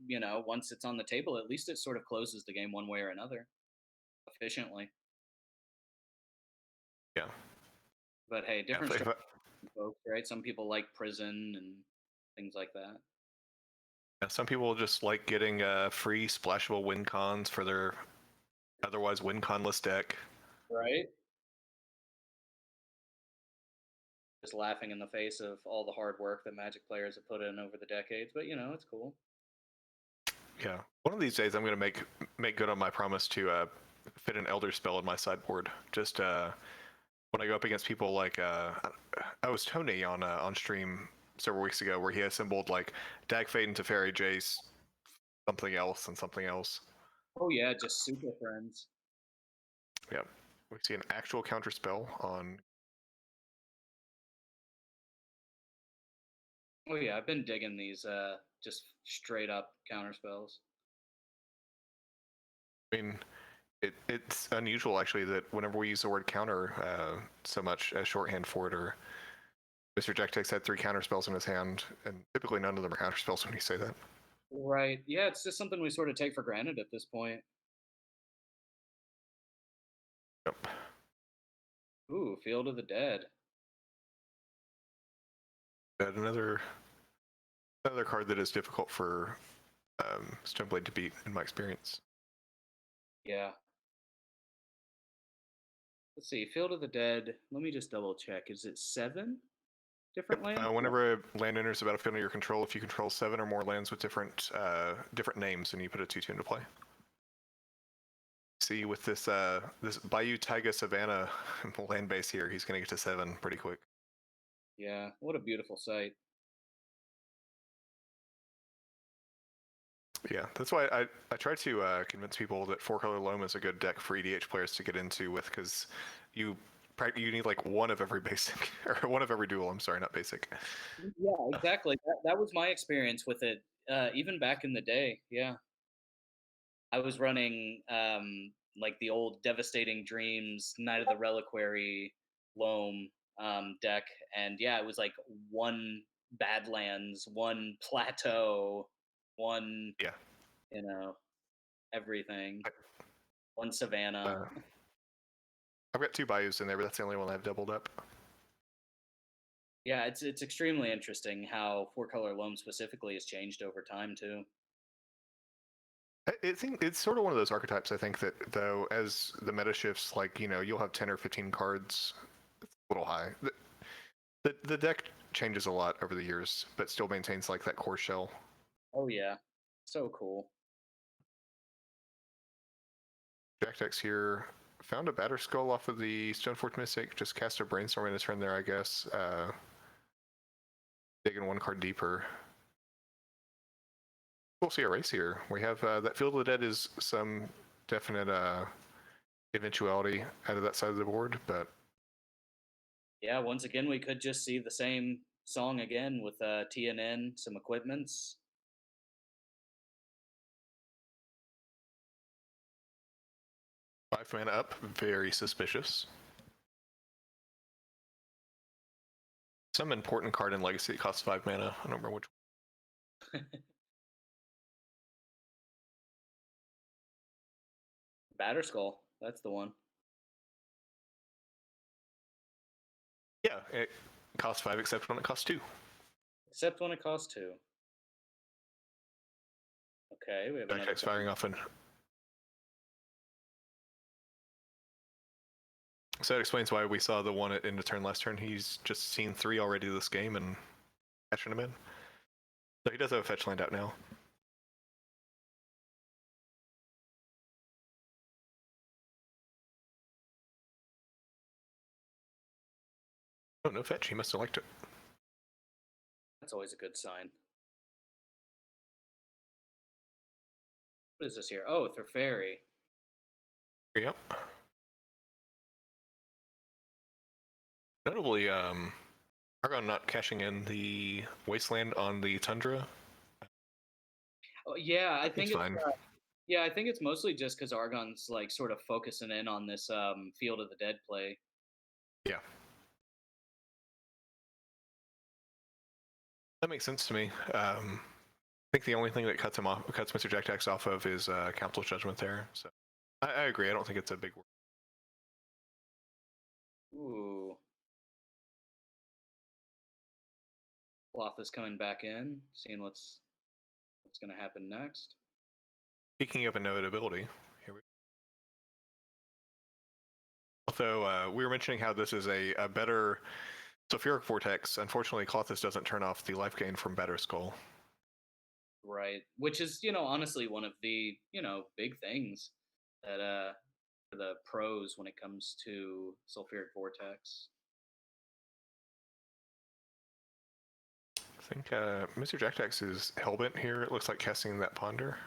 once it's on the table, at least it sort of closes the game one way or another efficiently. Yeah. But hey, Yeah, different folks, right? Some people like prison and things like that. some people just like getting free splashable win cons for their otherwise win conless deck. Right? Just laughing in the face of all the hard work that Magic players have put in over the decades, but it's cool. Yeah. One of these days, I'm going to make good on my promise to fit an Elder Spell in my sideboard. Just when I go up against people like I was Tony on stream several weeks ago, where he assembled like Dagfade and Teferi Jace, something else and something else. Oh yeah, just super friends. Yep. We see an actual counter spell on. Oh yeah, I've been digging these just straight up counter spells. I mean, it's unusual actually that whenever we use the word counter so much as shorthand for it, or Mr. Jacktex had 3 counter spells in his hand, and typically none of them are counter spells when you say that. Right. Yeah, it's just something we sort of take for granted at this point. Yep. Ooh, Field of the Dead. Got another Another card that is difficult for Stoneblade to beat, in my experience. Yeah. Let's see. Field of the Dead. Let me just double check. Is it 7 different lands? Whenever a land enters the battlefield under your control, if you control 7 or more lands with different names, and you put a 2/2 into play. See, with this this Bayou Taiga Savannah land base here, he's going to get to 7 pretty quick. Yeah. What a beautiful sight. Yeah, that's why I try to convince people that 4-color Loam is a good deck for EDH players to get into with, because you need like one of every basic, or one of every dual. I'm sorry, not basic. Yeah, exactly. That was my experience with it, even back in the day. Yeah. I was running like the old Devastating Dreams, Night of the Reliquary, Loam deck, and yeah, it was like one Badlands, one Plateau, one Yeah. Everything, one Savannah. I've got 2 Bayous in there, but that's the only one I've doubled up. Yeah, it's extremely interesting how 4-color Loam specifically has changed over time too. I think it's sort of one of those archetypes. I think that, though, as the meta shifts, like, you'll have 10 or 15 cards. It's a little high. The deck changes a lot over the years, but still maintains like that core shell. Oh yeah, so cool. Jack decks here. Found a Batter Skull off of the Stoneforge Mystic. Just cast a Brainstorm in his turn there, I guess. Digging 1 card deeper. We'll see a race here. We have that Field of the Dead is some definite eventuality out of that side of the board, but Yeah, once again, we could just see the same song again with TNN, some equipments. 5 mana up, very suspicious. Some important card in Legacy that costs 5 mana. I don't remember which. Batterskull, that's the one. Yeah, it costs 5 except when it costs 2. Except when it costs 2. Okay, we have Jack another deck's firing off an. So that explains why we saw the one at end of turn last turn. He's just seen 3 already this game and catching him in. So he does have a fetch land out now. Oh, no fetch. He must have liked it. That's always a good sign. What is this here? Oh, Thurfairy. Yep. Notably, Argon not cashing in the Wasteland on the Tundra. Oh, yeah, I think It's fine. Yeah, I think it's mostly just because Argon's like sort of focusing in on this Field of the Dead play. Yeah. That makes sense to me. I think the only thing that cuts Mr. Jack Tax off of is Council's Judgment there. So I agree. I don't think it's a big word. Ooh. Cloth is coming back in, seeing what's going to happen next. Speaking of inevitability, here we go. Although we were mentioning how this is a better Sulfuric Vortex, unfortunately, Clothis doesn't turn off the life gain from Batter Skull. Right, which is, honestly one of the, big things that for the pros when it comes to Sulfuric Vortex. I think Mr. Jackdax is Hellbent here. It looks like casting that Ponder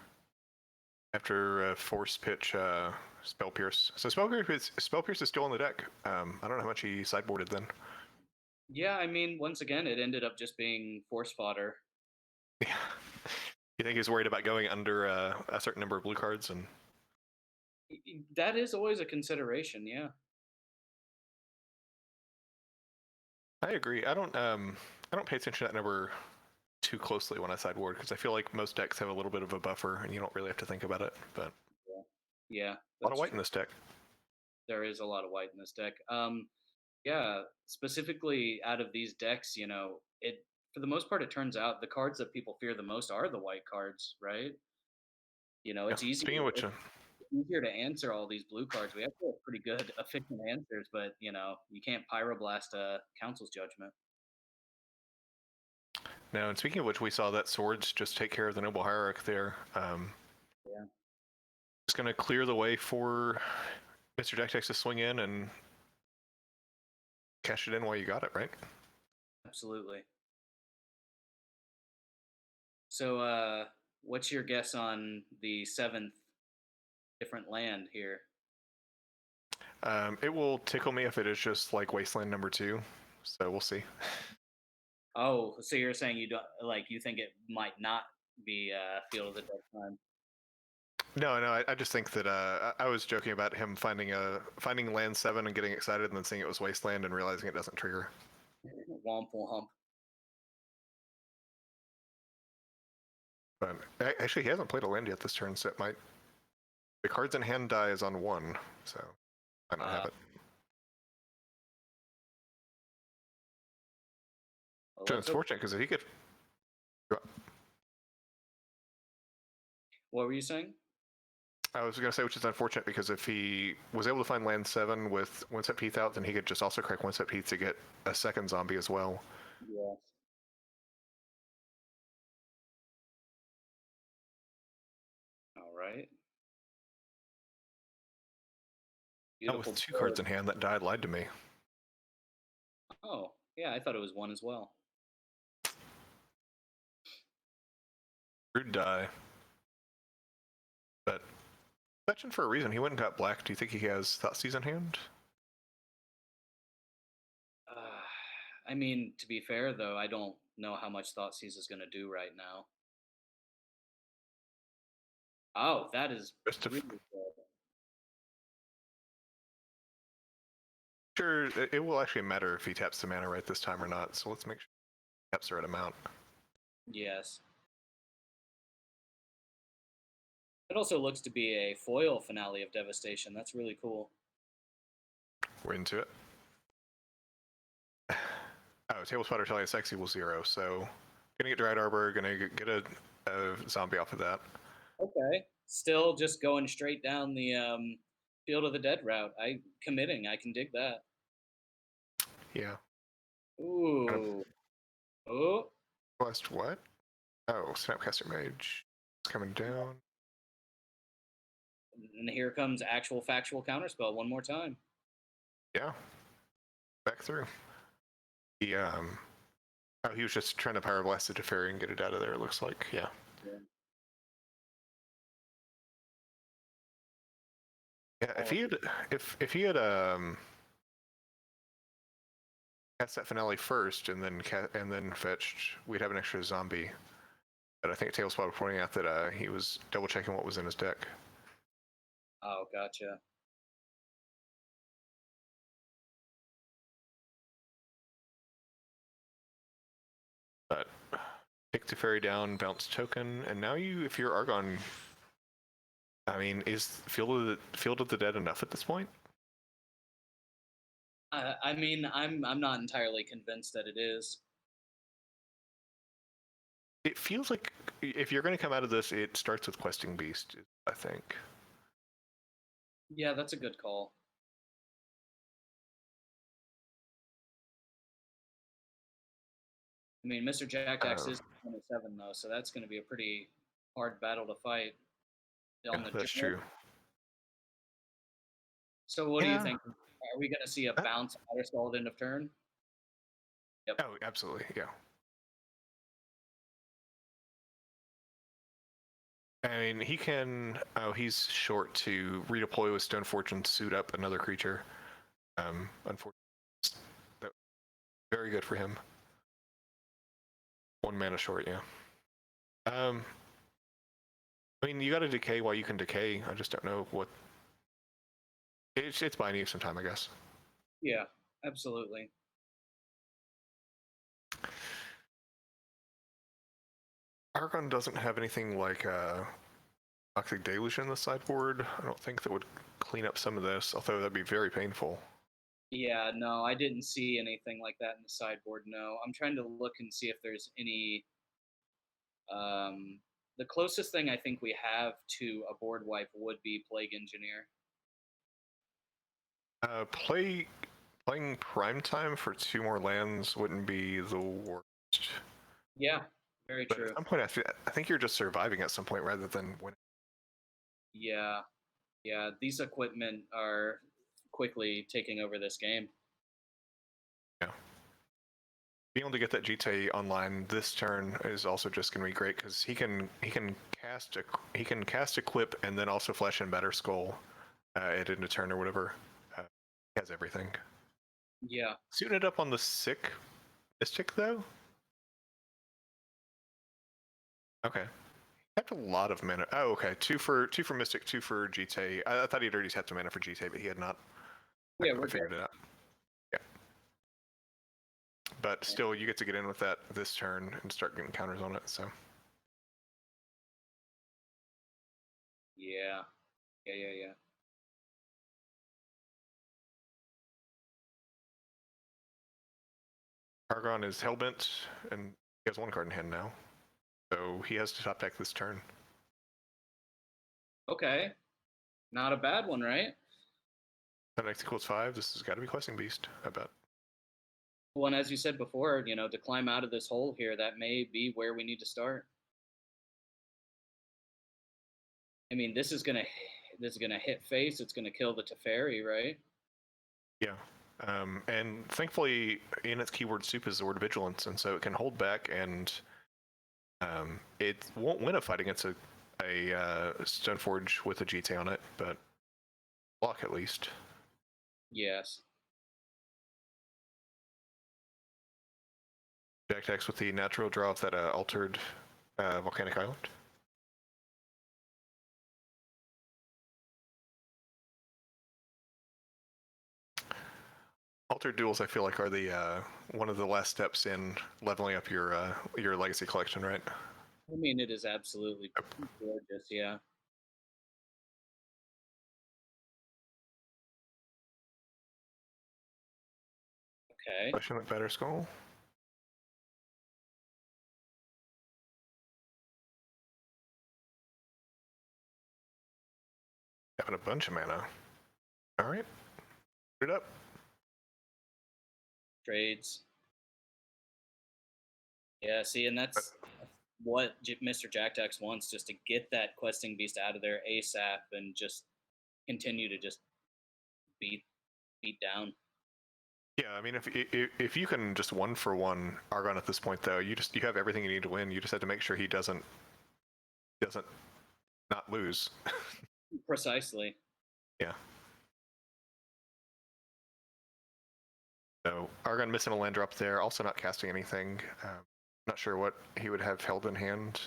after Force Pitch Spell Pierce. So Spell Pierce is still on the deck. I don't know how much he sideboarded then. Yeah, I mean, once again, it ended up just being force fodder. Yeah. You think he's worried about going under a certain number of blue cards? And that is always a consideration, yeah. I agree. I don't pay attention to that number too closely when I sideboard, because I feel like most decks have a little bit of a buffer and you don't really have to think about it. But yeah, a lot of white in this deck. There is a lot of white in this deck. Yeah, specifically out of these decks, for the most part, it turns out the cards that people fear the most are the white cards, right? Yeah. It's easy. Speaking of which, It's easier to answer all these blue cards. We have to have pretty good, efficient answers, but you can't pyroblast a council's judgment. now, and speaking of which, we saw that swords just take care of the noble hierarch there. Yeah, It's going to clear the way for Mr. Dectex to swing in and cash it in while you got it, right? absolutely. So, what's your guess on the seventh different land here? It will tickle me if it is just like Wasteland number 2, so we'll see. Oh, so you're saying you don't you think it might not be Field of the Dead time? No, I just think that I was joking about him finding land 7 and getting excited, and then seeing it was Wasteland and realizing it doesn't trigger. Womp womp. But actually, he hasn't played a land yet this turn, so it might. The cards in hand die is on 1, so I don't have it. Well, So it's fortunate because if he could. What were you saying? I was going to say, which is unfortunate because if he was able to find land 7 with one set Peeth out, then he could just also crack one set Peeth to get a second zombie as well. Yes. All right. Beautiful. With 2 cards in hand, that died lied to me. Oh, yeah, I thought it was 1 as well. Rude die. But fetching for a reason. He went and got black. Do you think he has Thoughtseize in hand? I mean, to be fair, though, I don't know how much Thoughtseize is going to do right now. Oh, that is really good. Sure, it will actually matter if he taps the mana right this time or not, so let's make sure he taps the right amount. Yes. It also looks to be a foil finale of Devastation. That's really cool. We're into it. Oh, Table Spotter Talia Sex equals 0, so gonna get Dried Arbor, gonna get a zombie off of that. Okay. Still just going straight down the Field of the Dead route. I can dig that. Yeah. Ooh. Oh. Blessed what? Oh, Snapcaster Mage. It's coming down. And here comes actual factual counterspell one more time. Yeah. Back through. He oh, he was just trying to Power Blast the Teferi and get it out of there, it looks like. Yeah. Yeah, if he had cast that finale first and then fetched, we'd have an extra zombie. But I think Tailspot was pointing out that he was double checking what was in his deck. Oh, gotcha. But take the fairy down, bounce token, and now if you're Argon, I mean, is Field of the Dead enough at this point? I mean, I'm not entirely convinced that it is. It feels like if you're going to come out of this, it starts with Questing Beast, I think. Yeah, that's a good call. I mean, Mr. Jack-Dax is 27, though, so that's going to be a pretty hard battle to fight. That's true. So what do you think? Are we going to see a bounce Counterspell at end of turn? Yep. Oh, absolutely, yeah. I mean, he can. Oh, he's short to redeploy with Stone Fortune, suit up another creature. Unfortunately, very good for him. 1 mana short, yeah. I mean, you got to decay while you can decay. I just don't know what. It's buying you some time, I guess. Yeah, absolutely. Argon doesn't have anything like Toxic Deluge in the sideboard. I don't think that would clean up some of this, although that'd be very painful. Yeah, no, I didn't see anything like that in the sideboard. No, I'm trying to look and see if there's any. The closest thing I think we have to a board wipe would be Plague Engineer. Playing prime time for 2 more lands wouldn't be the worst. Yeah, very But at true. some point, I think you're just surviving at some point rather than winning. Yeah, yeah, these equipment are quickly taking over this game. Yeah. Being able to get that GTA online this turn is also just going to be great because he can cast Equip and then also flash in Batter Skull at end of turn or whatever. He has everything. Yeah. Suiting it up on the sick Mystic though. Okay. Tapped a lot of mana. Oh, okay. Two for Mystic, 2 for GTA. I thought he'd already tapped the mana for GTA, but he had not. Yeah, I figured it out. Yeah. But still, you get to get in with that this turn and start getting counters on it. So. Yeah. Yeah. Argon is Hellbent, and he has 1 card in hand now. So he has to top deck this turn. Okay. Not a bad one, right? That next equals 5. This has got to be Questing Beast, I bet. Well, and as you said before, to climb out of this hole here, that may be where we need to start. I mean, this is gonna hit face. It's gonna kill the Teferi, right? Yeah. And thankfully, in its keyword soup is the word vigilance, and so it can hold back, and it won't win a fight against a Stoneforge with a GTA on it, but block at least. Yes. Jack attacks with the natural draw of that altered volcanic island. Altered duels, I feel like, are the one of the last steps in leveling up your legacy collection, right? I mean, it is absolutely gorgeous. Yeah. Okay. Question with Better Skull. Having a bunch of mana. All right, put it up. Trades. Yeah. See, and that's what Mr. Jacktax wants, just to get that questing beast out of there ASAP and just continue to just beat down. Yeah, I mean, if you can just 1-for-1 Argon at this point, though, you have everything you need to win. You just have to make sure he doesn't not lose. Precisely. Yeah. So Argon missing a land drop there, also not casting anything. Not sure what he would have held in hand.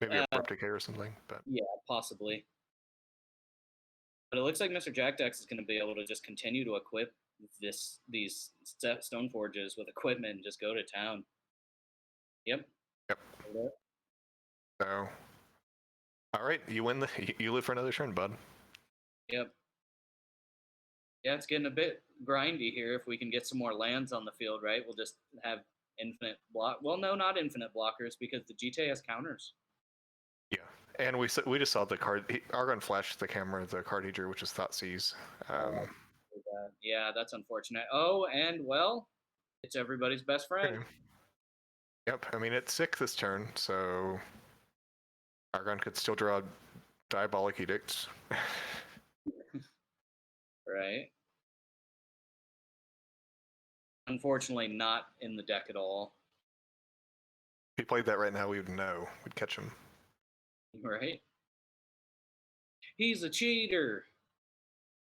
Maybe a Abrupt Decay or something. But yeah, possibly. But it looks like Mr. Jackdax is going to be able to just continue to equip these stone forges with equipment and just go to town. Yep. So, all right, you win. You live for another turn, bud. Yep. Yeah, it's getting a bit grindy here. If we can get some more lands on the field, right? We'll just have infinite block. Well, no, not infinite blockers because the GTA has counters. Yeah, and we just saw the card. Argon flashed the camera, the card he drew, which is Thoughtseize. Yeah, that's unfortunate. Oh, and well, it's everybody's best friend. Okay. Yep, I mean it's sick this turn, so Argon could still draw Diabolic Edicts. Right. Unfortunately, not in the deck at all. If he played that right now, we would know. We'd catch him. Right. He's a cheater.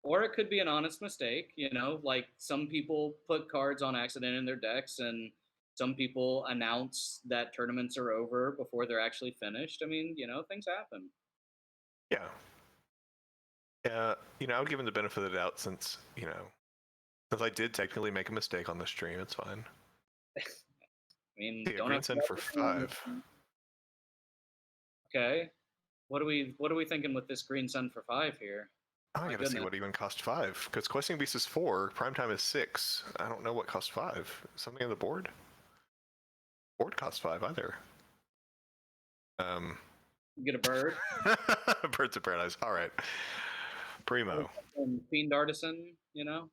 Or it could be an honest mistake, like some people put cards on accident in their decks and some people announce that tournaments are over before they're actually finished. I mean, things happen. Yeah. I would give him the benefit of the doubt since I did technically make a mistake on the stream. It's fine. I mean, don't green send for 5. Okay. What are we thinking with this green sun for 5 here? I My gotta see goodness. what even cost 5, because Questing Beast is 4, Primetime is 6. I don't know what cost 5. Something on the board? Board cost 5 either. You get a bird. Birds of Paradise. All right. Primo. And Fiend Artisan, you know?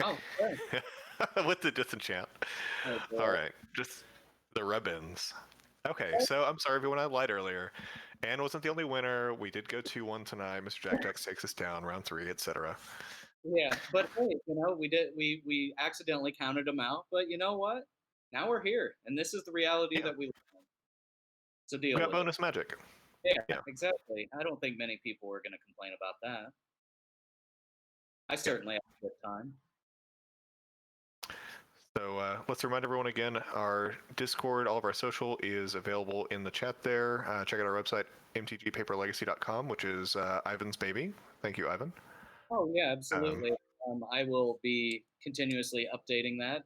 Oh, yeah. With the disenchant. Oh, boy. All right. Just the ribbons. Okay, so I'm sorry everyone, I lied earlier. Anne wasn't the only winner. We did go 2-1 tonight. Mr. Jack Dex takes us down, round 3, etc. Yeah, but hey, we accidentally counted them out, but you know what? Now we're here, and this is the reality Yeah. that we live in. So We deal got with it. bonus magic. Yeah, Yeah. exactly. I don't think many people were going to complain about that. I certainly had a good time. So let's remind everyone again, our Discord, all of our social is available in the chat there. Check out our website, mtgpaperlegacy.com, which is Ivan's baby. Thank you, Ivan. Oh yeah, absolutely. I will be continuously updating that.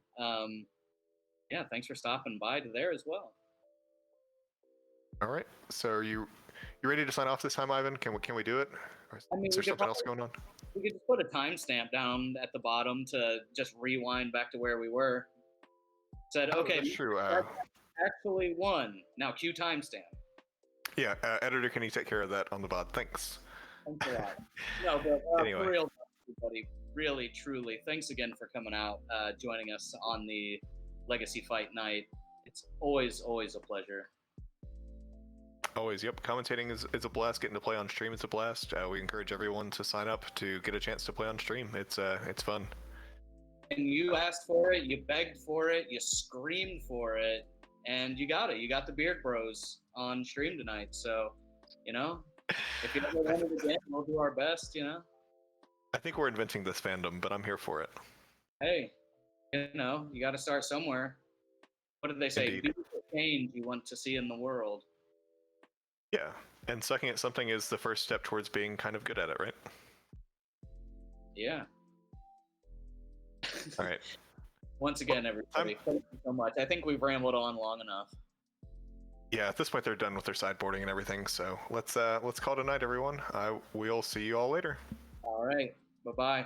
Yeah, thanks for stopping by to there as well. All right. So are you ready to sign off this time, Ivan? Can we do it? Or I mean, is there something else going on? we could just put a timestamp down at the bottom to just rewind back to where we were. Said, okay, that's true. actually won. Now cue timestamp. Yeah, editor, can you take care of that on the bot? Thanks. Thanks a lot. No, but Anyway. for real, everybody, really, truly, thanks again for coming out, joining us on the Legacy Fight Night. It's always a pleasure. Always, yep. Commentating is a blast. Getting to play on stream is a blast. We encourage everyone to sign up to get a chance to play on stream. It's fun. And you asked for it, you begged for it, you screamed for it, and you got it. You got the Beard Bros on stream tonight. So, you know, if you ever want it again, we'll do our best, you know? I think we're inventing this fandom, but I'm here for it. Hey, you know, you got to start somewhere. What did they say? Indeed. Be the change you want to see in the world. Yeah, and sucking at something is the first step towards being kind of good at it, right? Yeah. All right. Once again, everybody, thank you so much. I think we've rambled on long enough. Yeah, at this point they're done with their sideboarding and everything, so let's call it a night, everyone. We'll see you all later. All right. Bye-bye.